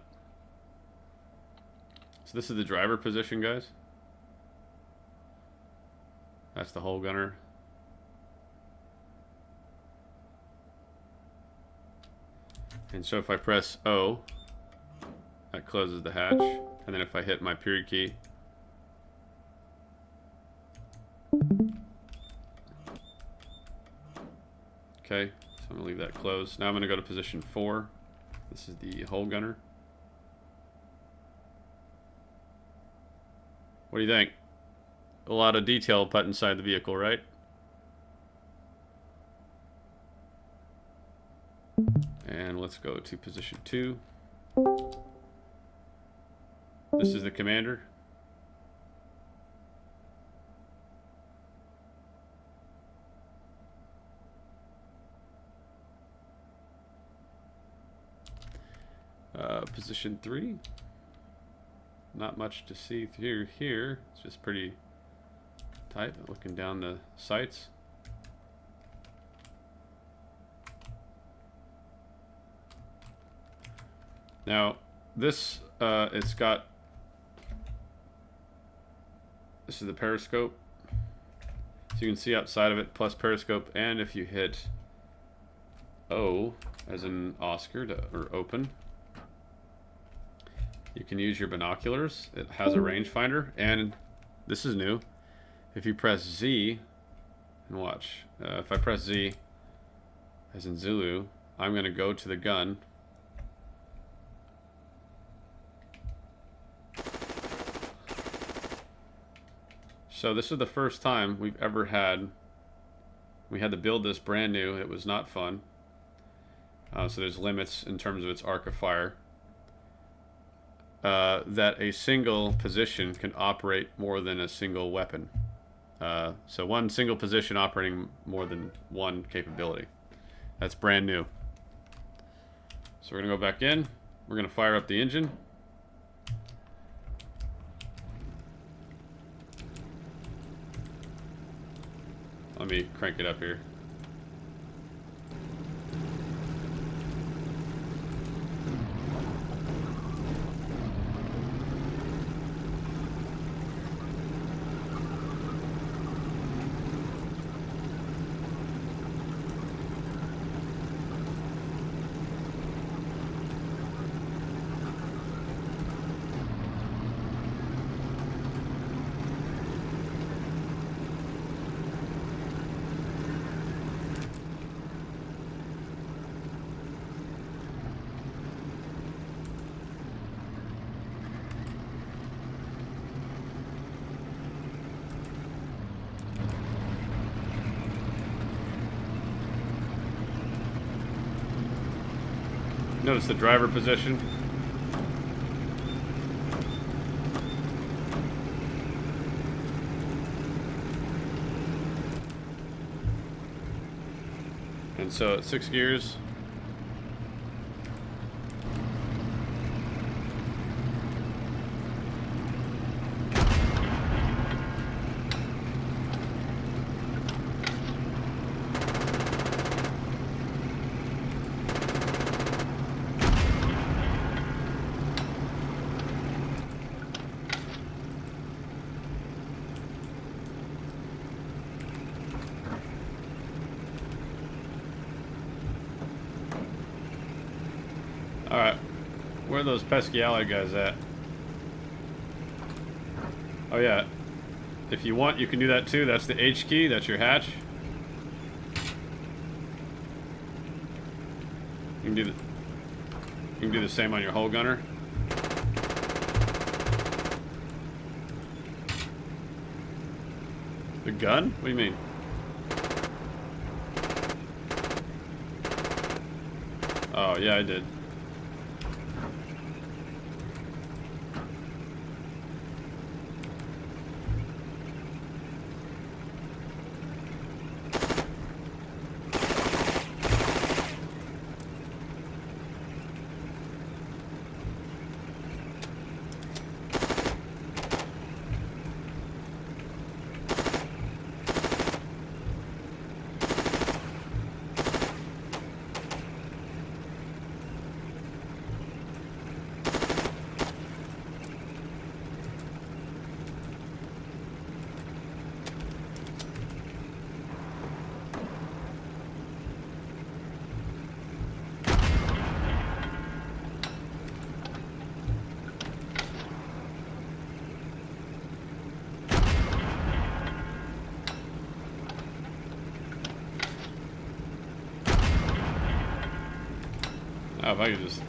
So this is the driver position, guys. That's the hull gunner. And so if I press O, that closes the hatch. And then if I hit my period key, okay, so I'm gonna leave that closed. Now I'm gonna go to position 4. This is the hull gunner. What do you think? A lot of detail put inside the vehicle, right? And let's go to position 2. This is the commander. Position 3. Not much to see through here. It's just pretty tight. Looking down the sights. Now, this it's got. This is the periscope. So you can see outside of it, plus periscope, and if you hit O, as in Oscar, or open, you can use your binoculars. It has a rangefinder, and this is new. If you press Z, and watch, if I press Z, as in Zulu, I'm going to go to the gun. So this is the first time we've ever had, we had to build this brand new. It was not fun. So there's limits in terms of its arc of fire. That a single position can operate more than a single weapon. So one single position operating more than one capability. That's brand new. So we're going to go back in. We're going to fire up the engine. Let me crank it up here. Notice the driver position. And so at 6 gears. Alright. Where are those pesky allied guys at? Oh yeah. If you want, you can do that too. That's the H key. That's your hatch. You can do the same on your hull gunner. The gun? What do you mean? Oh, yeah, I did. Oh, if I could just...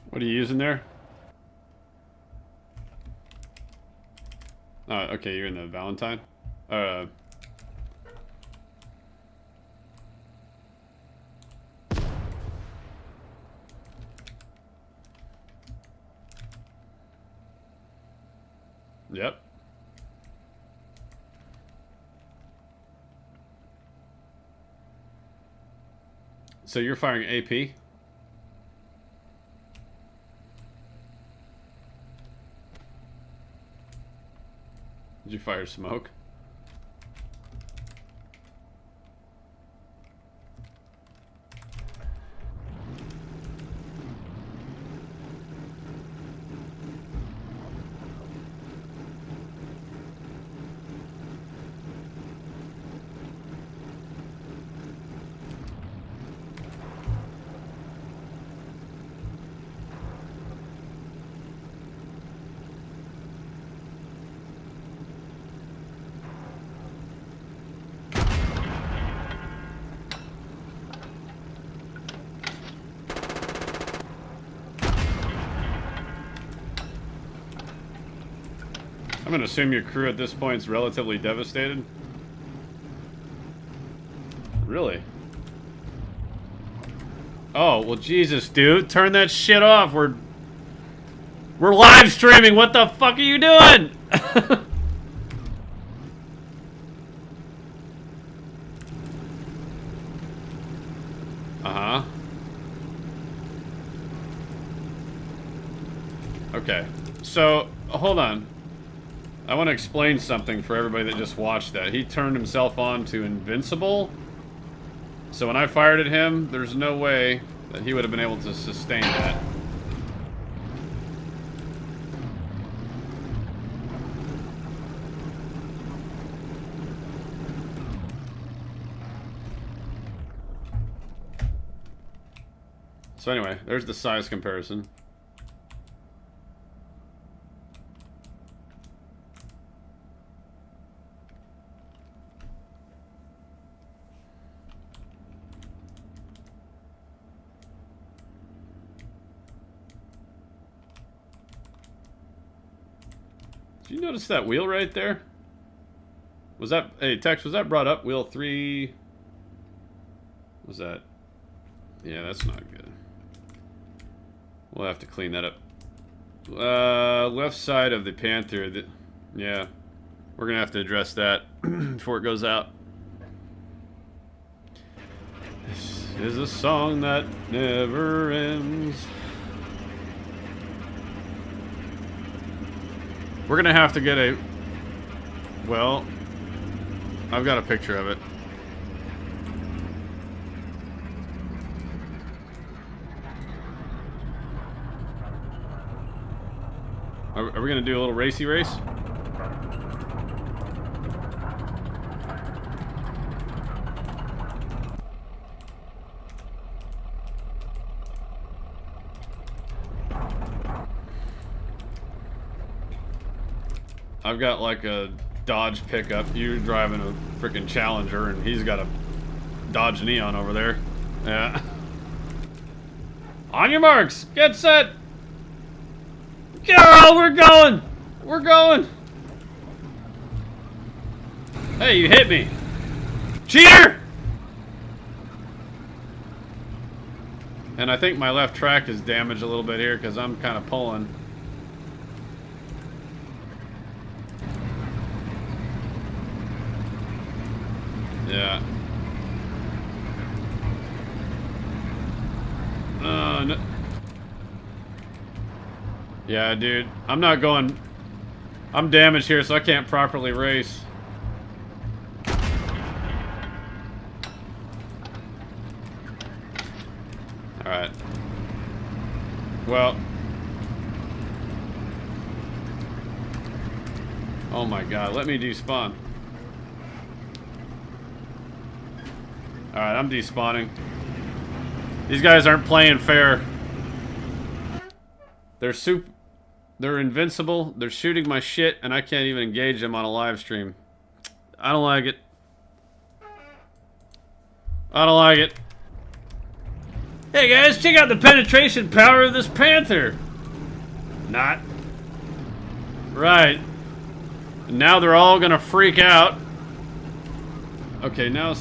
What are you using there? Oh, okay, you're in the Valentine. Yep. So you're firing AP? Did you fire smoke? I'm gonna assume your crew at this point is relatively devastated. Really? Oh, well, Jesus, dude. Turn that shit off. We're live streaming. What the fuck are you doing? Uh-huh. Okay. So, hold on. I want to explain something for everybody that just watched that. He turned himself on to invincible. So when I fired at him, there's no way that he would have been able to sustain that. So anyway, there's the size comparison. Did you notice that wheel right there? Was that, hey Tex, was that brought up? Wheel 3, was that? Yeah, that's not good. We'll have to clean that up. Left side of the Panther, yeah. We're gonna have to address that before it goes out. This is a song that never ends. We're gonna have to get a... Well, I've got a picture of it. Are we gonna do a little racy race? I've got like a Dodge pickup. You're driving a freaking Challenger, and he's got a Dodge Neon over there. Yeah. On your marks, get set. Go! We're going. We're going. Hey, you hit me, cheater! And I think my left track is damaged a little bit here because I'm kind of pulling. Yeah. No. Yeah, dude. I'm not going... I'm damaged here, so I can't properly race. Alright. Well. Oh my god, let me despawn. Alright, I'm despawning. These guys aren't playing fair. They're invincible. They're shooting my shit, and I can't even engage them on a live stream. I don't like it. I don't like it. Hey guys, check out the penetration power of this Panther. Not. Right. Now they're all gonna freak out. Okay, now...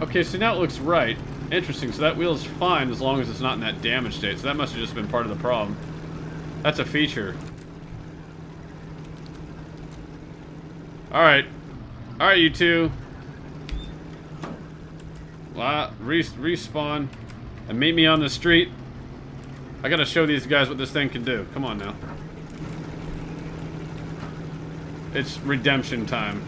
Okay, so now it looks right. Interesting, so that wheel's fine as long as it's not in that damaged state. So that must have just been part of the problem. That's a feature. Alright. Alright, you two. Respawn. And meet me on the street. I gotta show these guys what this thing can do. Come on now. It's redemption time.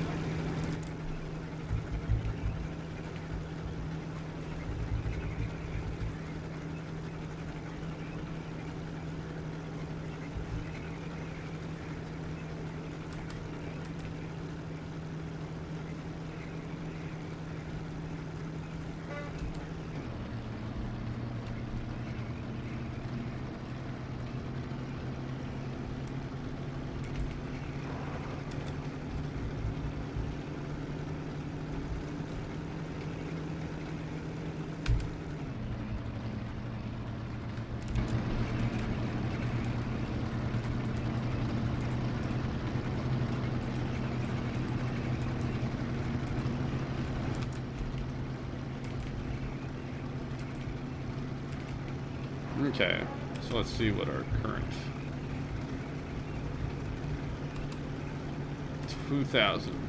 Okay, so let's see what our current 2,000.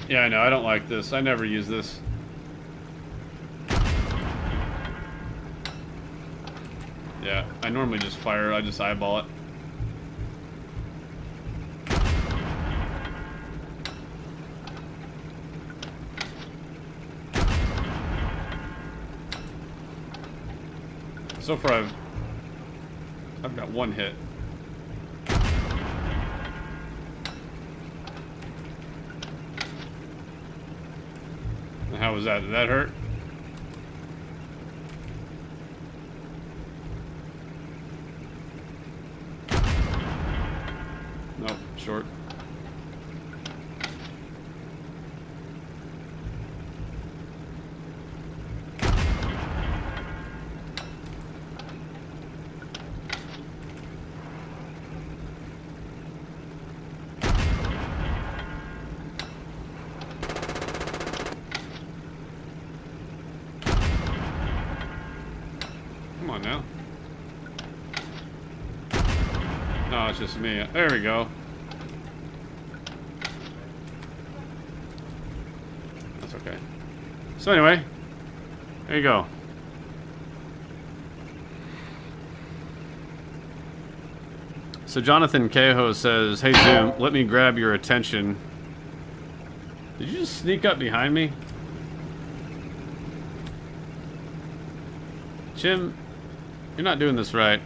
Yeah, I know. I don't like this. I never use this. Yeah, I normally just fire. I just eyeball it. So far, I've got one hit. And how was that? Did that hurt? Nope, short. Come on now. No, it's just me. There we go. That's okay. So anyway, there you go. So Jonathan Cahoe says, "Hey Zoom, let me grab your attention." Did you just sneak up behind me? Jim, you're not doing this right.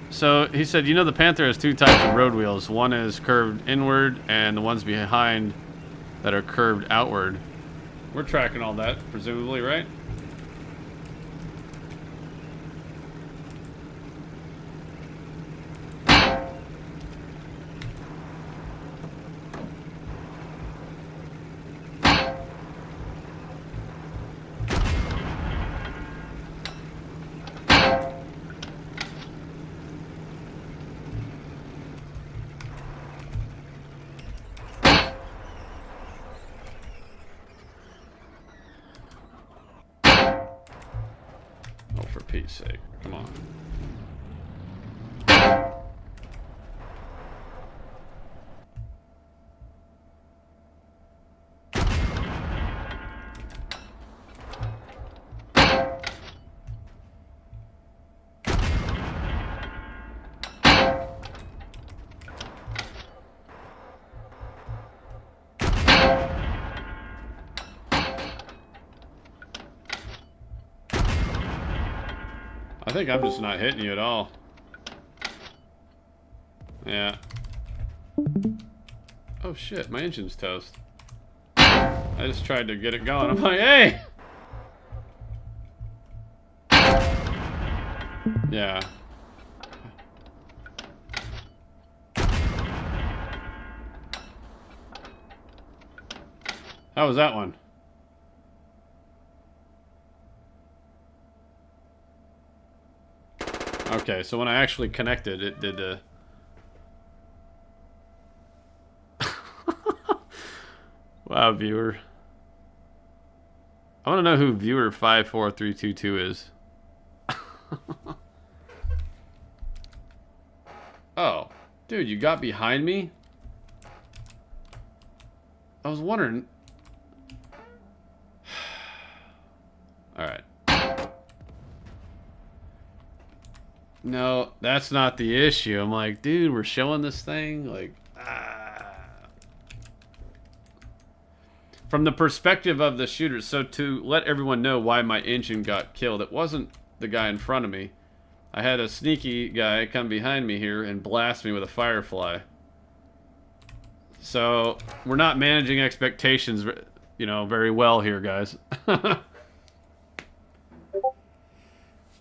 So he said, you know the Panther has two types of road wheels. One is curved inward, and the ones behind that are curved outward. We're tracking all that, presumably, right? Oh, for Pete's sake. Come on. I think I'm just not hitting you at all. Yeah. Oh shit, my engine's toast. I just tried to get it going. I'm like, hey! Yeah. How was that one? Okay, so when I actually connected, it did Wow, viewer. I want to know who viewer 54322 is. Oh, dude, you got behind me? I was wondering. Alright. No, that's not the issue. I'm like, dude, we're showing this thing. Like, From the perspective of the shooter, so to let everyone know why my engine got killed, it wasn't the guy in front of me. I had a sneaky guy come behind me here and blast me with a Firefly. So, we're not managing expectations, you know, very well here, guys.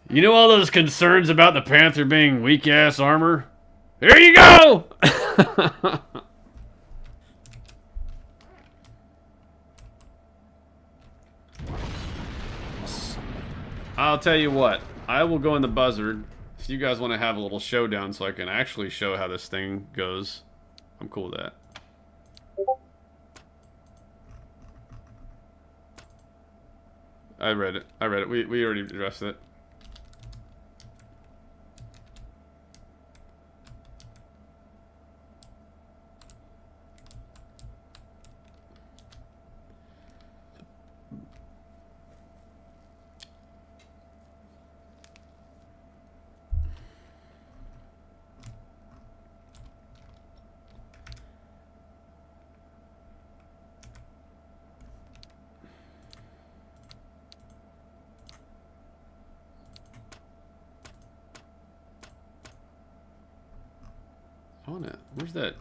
You know all those concerns about the Panther being weak-ass armor? Here you go! I'll tell you what. I will go in the buzzard. If you guys want to have a little showdown so I can actually show how this thing goes, I'm cool with that. I read it. I read it. We already addressed it. I wanna. Where's that?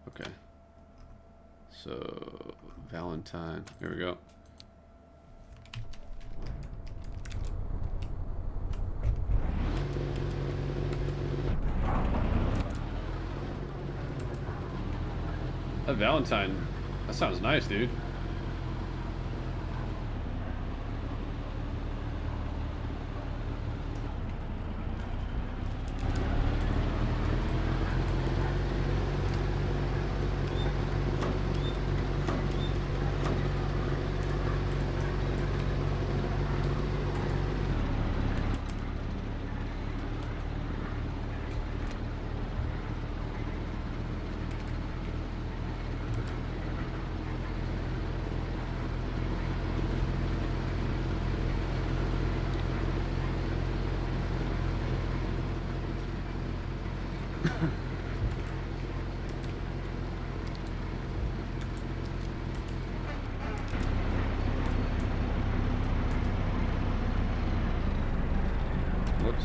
Okay. So Valentine. Here we go. A Valentine. That sounds nice, dude. Whoops.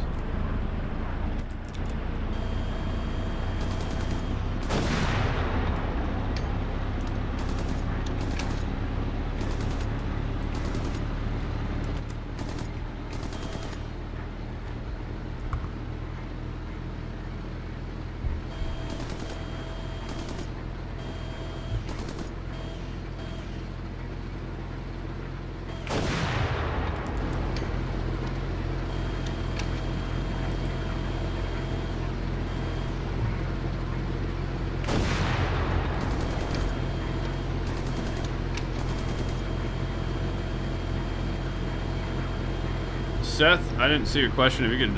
Seth, I didn't see your question. If you could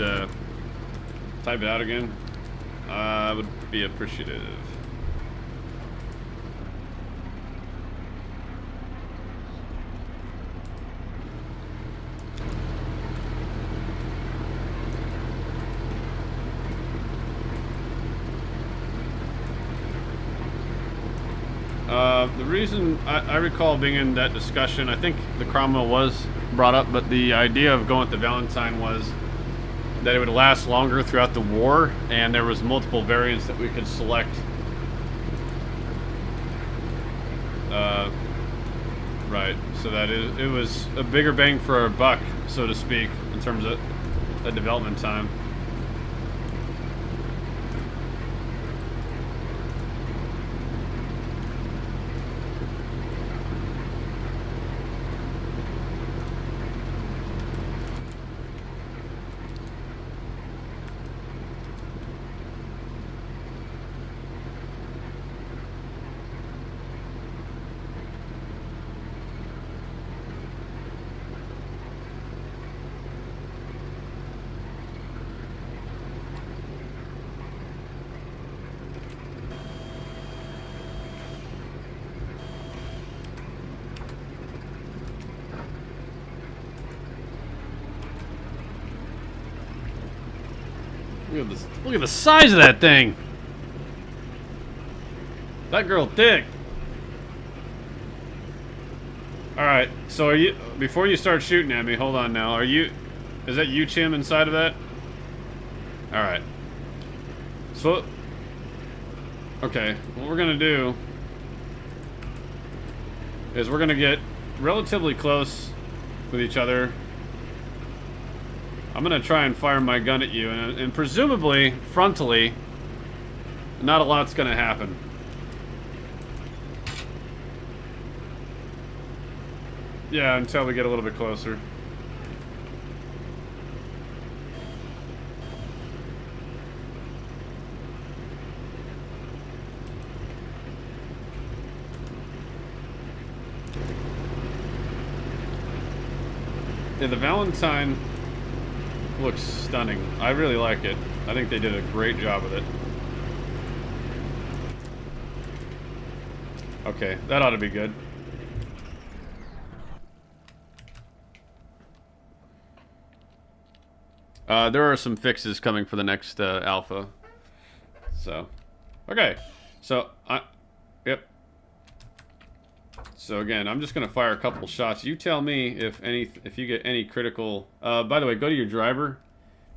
type it out again, I would be appreciative. The reason I recall being in that discussion, I think the Cromwell was brought up, but the idea of going with the Valentine was that it would last longer throughout the war, and there was multiple variants that we could select. Right, so that it was a bigger bang for our buck, so to speak, in terms of the development time. Look at this. Look at the size of that thing. That girl thick. All right. So are you? Before you start shooting at me, hold on now. Are you? Is that you, Chim, inside of that? All right. So. Okay. What we're gonna do is we're gonna get relatively close with each other. I'm gonna try and fire my gun at you, and presumably frontally, not a lot's gonna happen. Yeah, until we get a little bit closer. Yeah, the Valentine looks stunning. I really like it. I think they did a great job with it. Okay, that ought to be good. There are some fixes coming for the next alpha. So, okay. So, yep. So again, I'm just gonna fire a couple shots. You tell me if you get any critical. By the way, go to your driver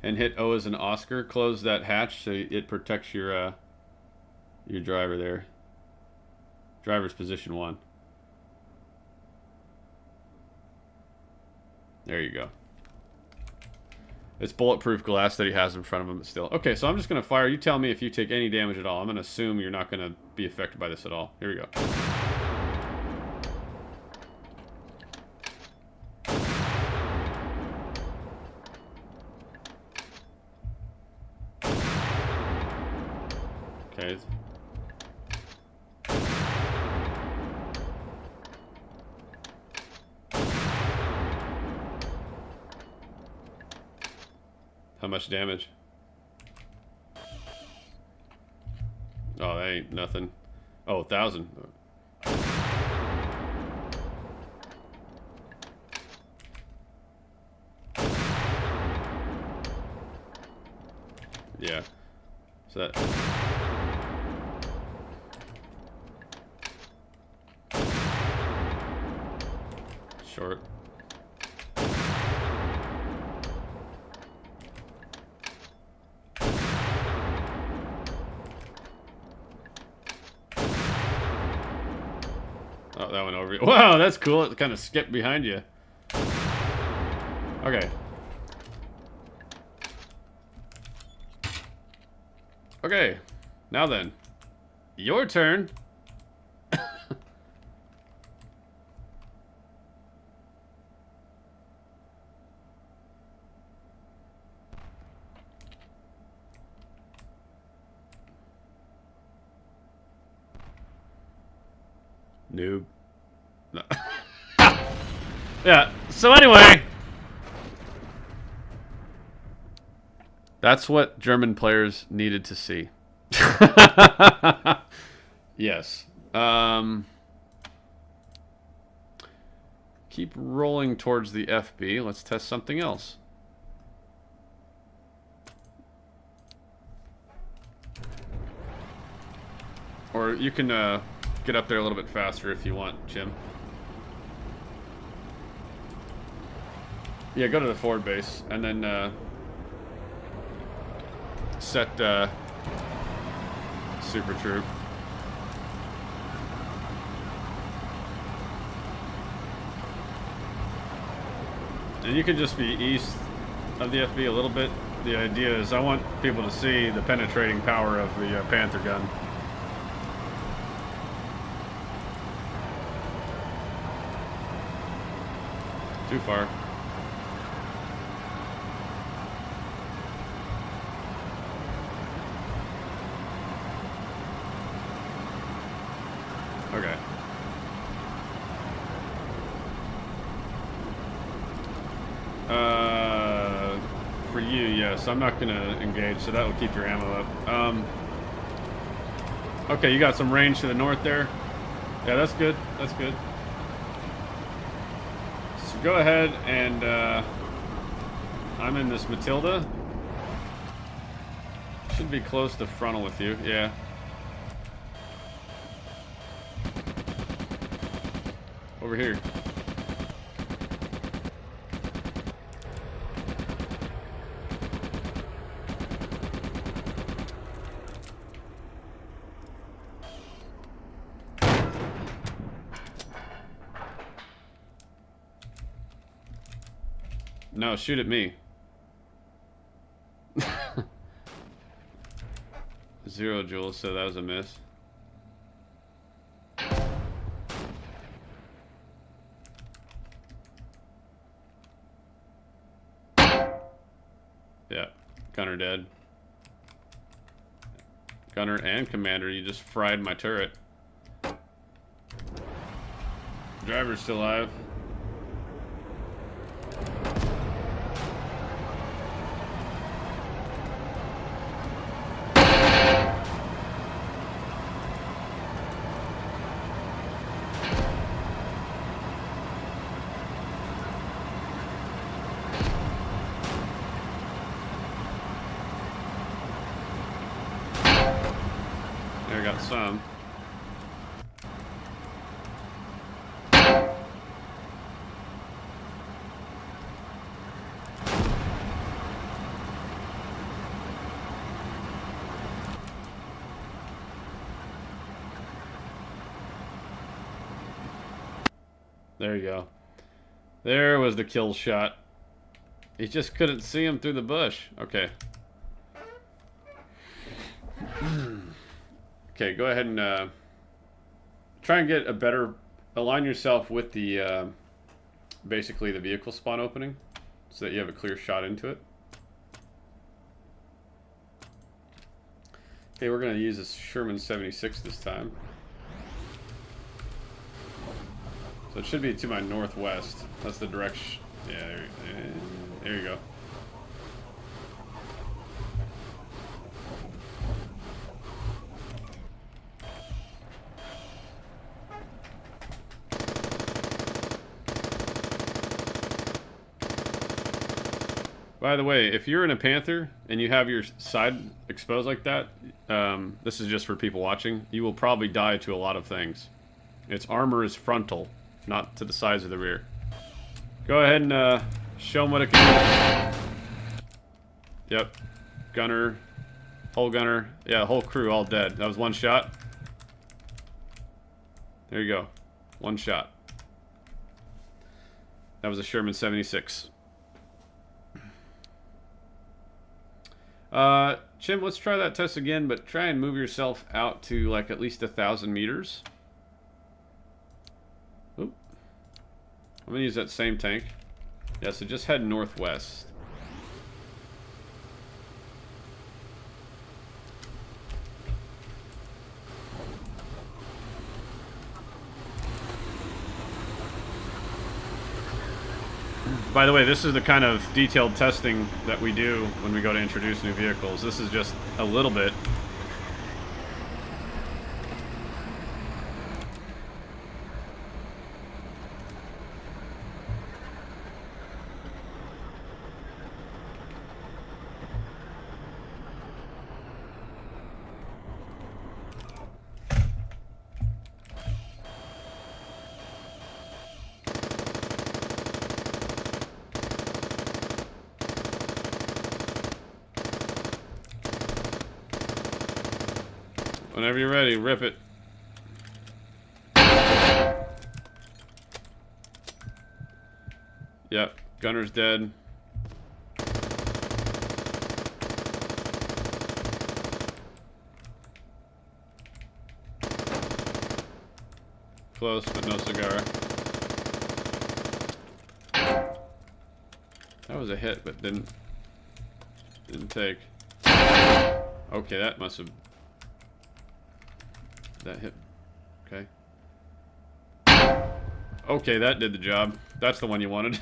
and hit O as an Oscar. Close that hatch so it protects your driver there. Driver's position 1. There you go. It's bulletproof glass that he has in front of him, but still. Okay, so I'm just going to fire. You tell me if you take any damage at all. I'm going to assume you're not going to be affected by this at all. Here we go. Okay. How much damage? Oh, that ain't nothing. Oh, 1,000. Yeah. So that... Short. Oh, that went over. Wow, that's cool. It kind of skipped behind you. Okay. Okay. Now then. Your turn. Noob. No. Yeah, so anyway. That's what German players needed to see. Yes. Keep rolling towards the FB. Let's test something else. Or you can get up there a little bit faster if you want, Jim. Yeah, go to the forward base and then set Super Troop. And you can just be east of the FB a little bit. The idea is I want people to see the penetrating power of the Panther gun. Too far. Okay. For you, yes. I'm not gonna engage, so that will keep your ammo up. Okay, you got some range to the north there. Yeah, that's good. That's good. So go ahead and I'm in this Matilda. Should be close to frontal with you. Yeah. Over here. No, shoot at me. 0 joules, so that was a miss. Yeah, gunner dead. Gunner and commander, you just fried my turret. Driver's still alive. There, got some. There you go. There was the kill shot. He just couldn't see him through the bush. Okay. Okay, go ahead and try and get a better... Align yourself with the... basically the vehicle spawn opening, so that you have a clear shot into it. Okay, we're going to use this Sherman 76 this time. So it should be to my northwest. That's the direction. Yeah, there you go. By the way, if you're in a Panther and you have your side exposed like that, this is just for people watching, you will probably die to a lot of things. Its armor is frontal, not to the sides of the rear. Go ahead and show them what it can do. Yep. Gunner. Whole gunner. Yeah, whole crew all dead. That was one shot. There you go. One shot. That was a Sherman 76. Chim, let's try that test again, but try and move yourself out to like at least 1,000 meters. Oop. I'm gonna use that same tank. Yeah, so just head northwest. By the way, this is the kind of detailed testing that we do when we go to introduce new vehicles. This is just a little bit. Whenever you're ready, rip it. Yep, gunner's dead. Close, but no cigar. That was a hit, but didn't take. Okay, that must have... That hit. Okay. Okay, that did the job. That's the one you wanted.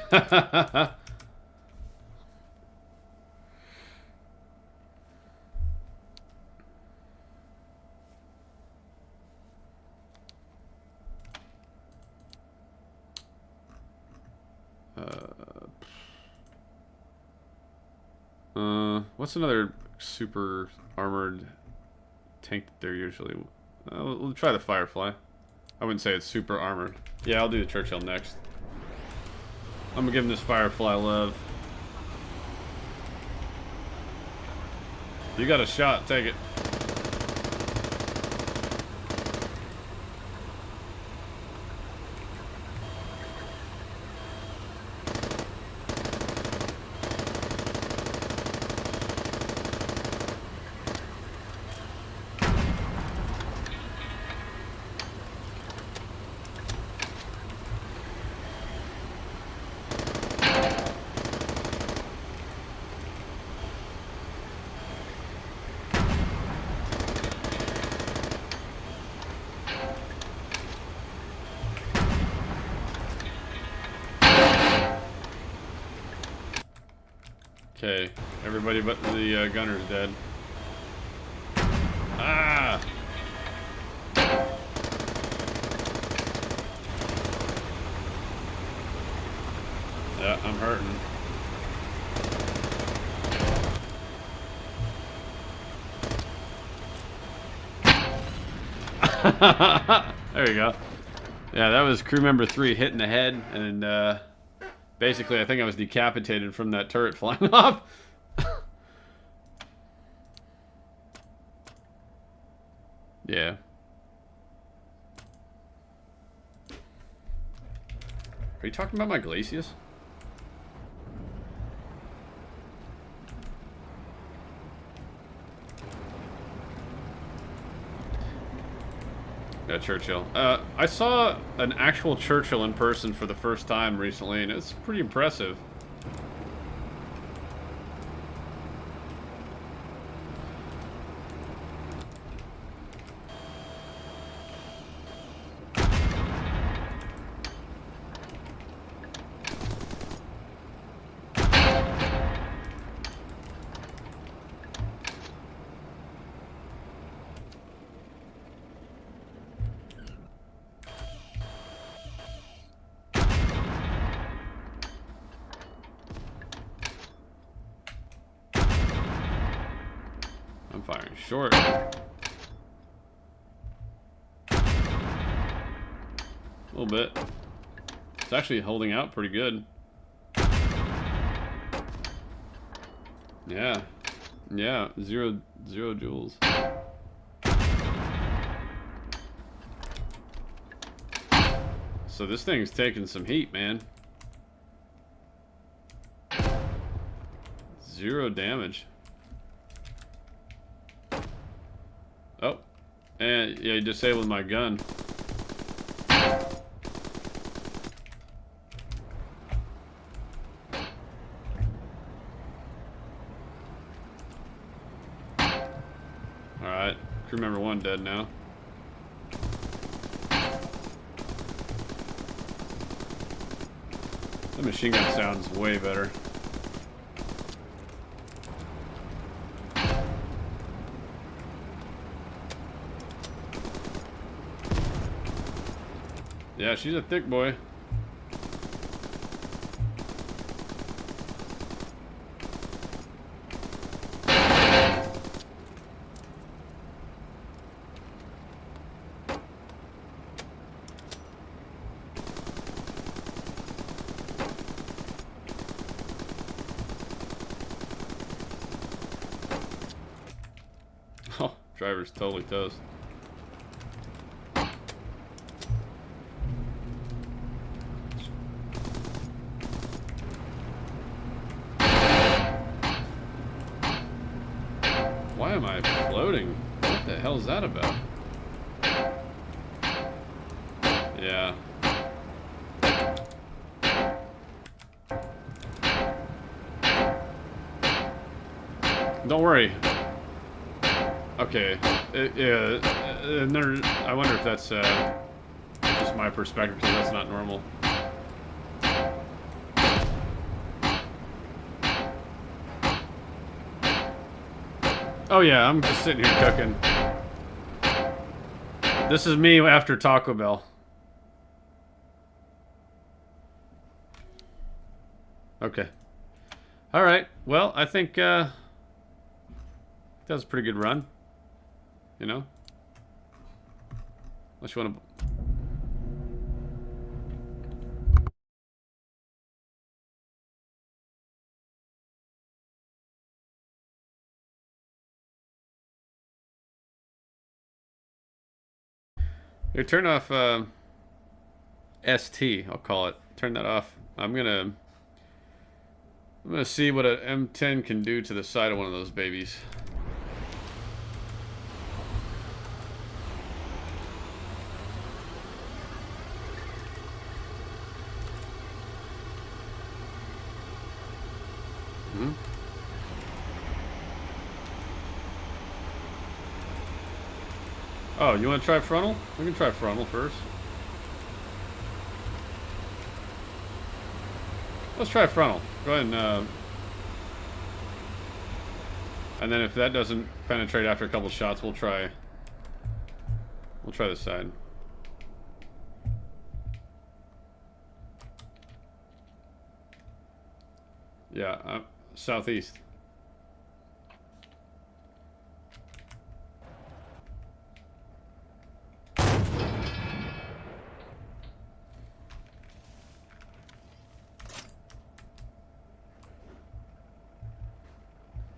What's another super armored tank that they're usually... we'll try the Firefly. I wouldn't say it's super armored. Yeah, I'll do the Churchill next. I'm gonna give him this Firefly love. You got a shot, take it. Okay, everybody but the gunner's dead. Ah! Yeah, I'm hurting. There you go. Yeah, that was crew member 3 hitting the head, and basically I think I was decapitated from that turret flying off. Yeah. Are you talking about my Glacius? Yeah, Churchill. I saw an actual Churchill in person for the first time recently, and it's pretty impressive. I'm firing short. A little bit. It's actually holding out pretty good. Yeah. Yeah, zero joules. So this thing's taking some heat, man. 0 damage. Oh. And yeah, you disabled my gun. Alright. Crew member 1 dead now. The machine gun sounds way better. Yeah, she's a thick boy. Oh, driver's totally toast. Why am I floating? What the hell is that about? Yeah. Don't worry. Okay. I wonder if that's just my perspective, because that's not normal. Oh yeah, I'm just sitting here cooking. This is me after Taco Bell. Okay. Alright, well, I think that was a pretty good run. You know? Unless you want to... Here, turn off ST, I'll call it. Turn that off. I'm gonna see what an M10 can do to the side of one of those babies. Oh, you want to try frontal? We can try frontal first. Let's try frontal. Go ahead and then if that doesn't penetrate after a couple shots, we'll try this side. Yeah, southeast.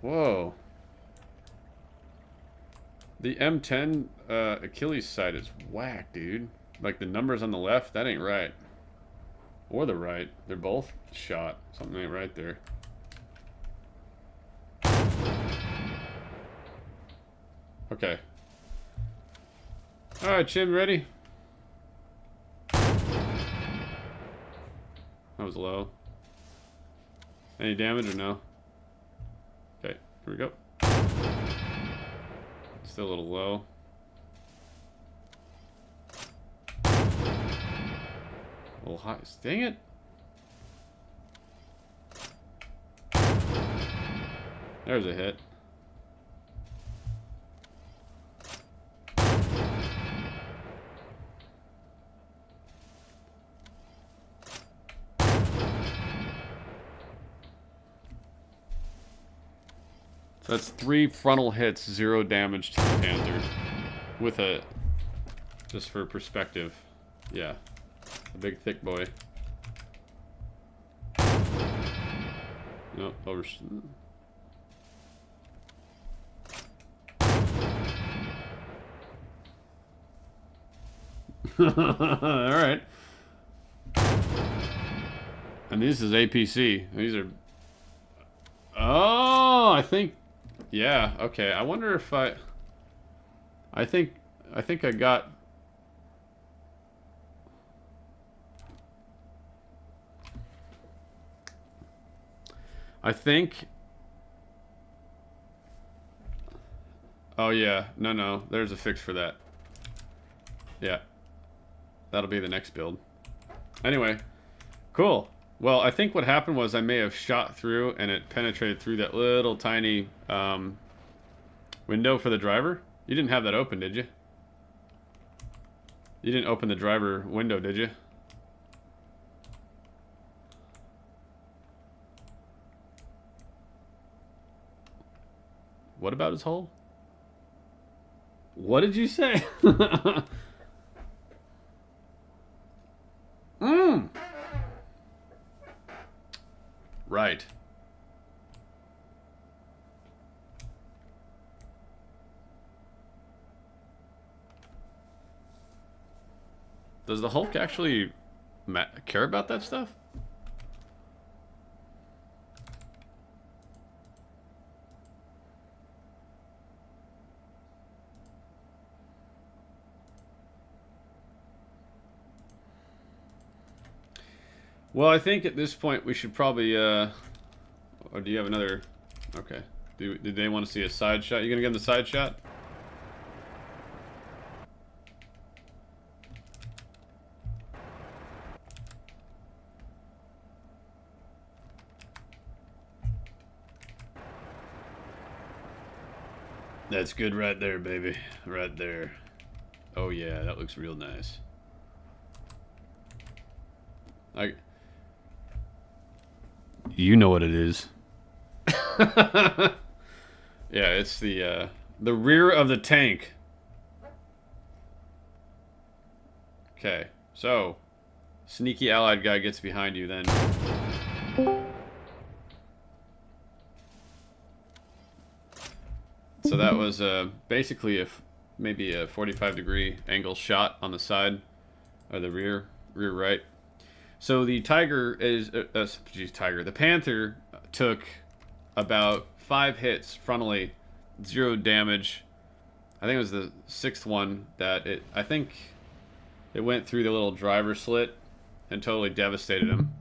Whoa. The M10 Achilles side is whack, dude. Like the numbers on the left, that ain't right. Or the right. They're both shot. Something ain't right there. Okay. Alright, Chim, ready? That was low. Any damage or no? Okay, here we go. Still a little low. A little high. Dang it. There's a hit. So that's 3 frontal hits, 0 damage to the Panther. With a, just for perspective, yeah, a big thick boy. Nope, over. All right. And this is APC. These are. Oh, I think. Yeah. Okay. I wonder if I think I got. I think. Oh yeah. No. There's a fix for that. Yeah. That'll be the next build. Anyway, cool. Well, I think what happened was I may have shot through and it penetrated through that little tiny window for the driver. You didn't have that open, did you? You didn't open the driver window, did you? What about his hole? What did you say? Right. Does the Hulk actually care about that stuff? Well, I think at this point we should probably, or do you have another? Okay. Did they want to see a side shot? You gonna give them the side shot? That's good right there, baby. Right there. Oh yeah, that looks real nice. You know what it is. Yeah, it's the rear of the tank. Okay, so sneaky allied guy gets behind you then. So that was basically maybe a 45-degree angle shot on the side of the rear right. So the Tiger is the Panther took about 5 hits frontally, 0 damage. I think it was the 6th one that I think it went through the little driver slit and totally devastated him.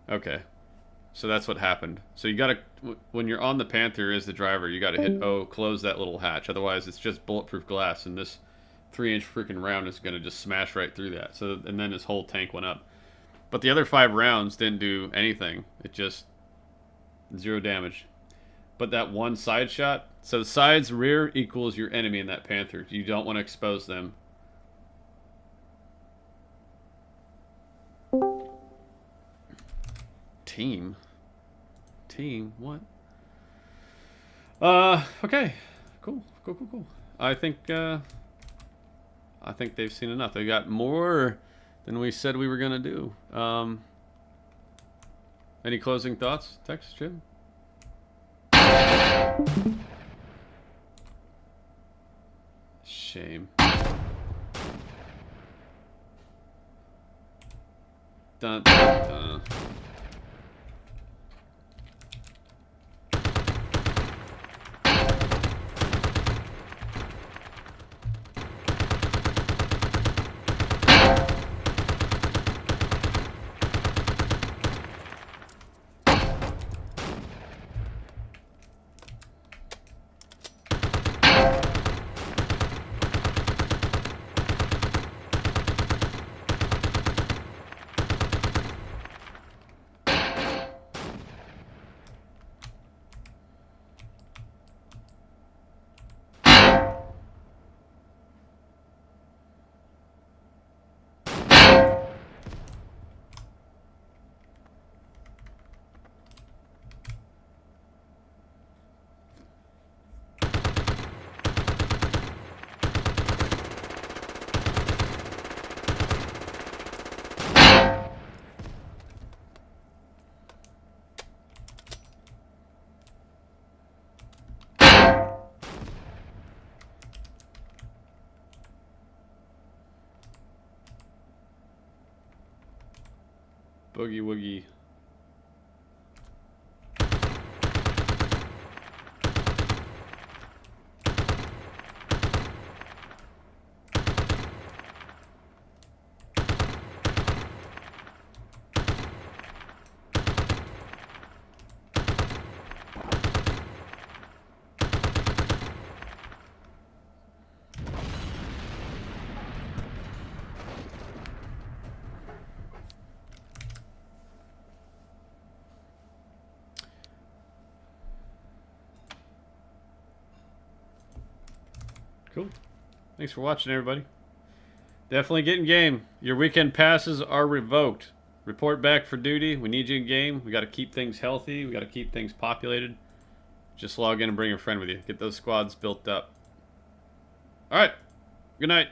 Okay. So that's what happened. So you gotta, when you're on the Panther as the driver, you gotta hit O, close that little hatch. Otherwise it's just bulletproof glass, and this 3-inch freaking round is gonna just smash right through that. So, and then his whole tank went up. But the other 5 rounds didn't do anything. It just, 0 damage. But that one side shot, so sides rear equals your enemy in that Panther. You don't want to expose them. Team, what? Okay, cool. I think they've seen enough. They got more than we said we were gonna do. Any closing thoughts, Tex, Jim? Shame. dun, dun. Boogie woogie. Cool. Thanks for watching, everybody. Definitely get in game. Your weekend passes are revoked. Report back for duty. We need you in game. We got to keep things healthy. We got to keep things populated. Just log in and bring a friend with you. Get those squads built up. All right. Good night.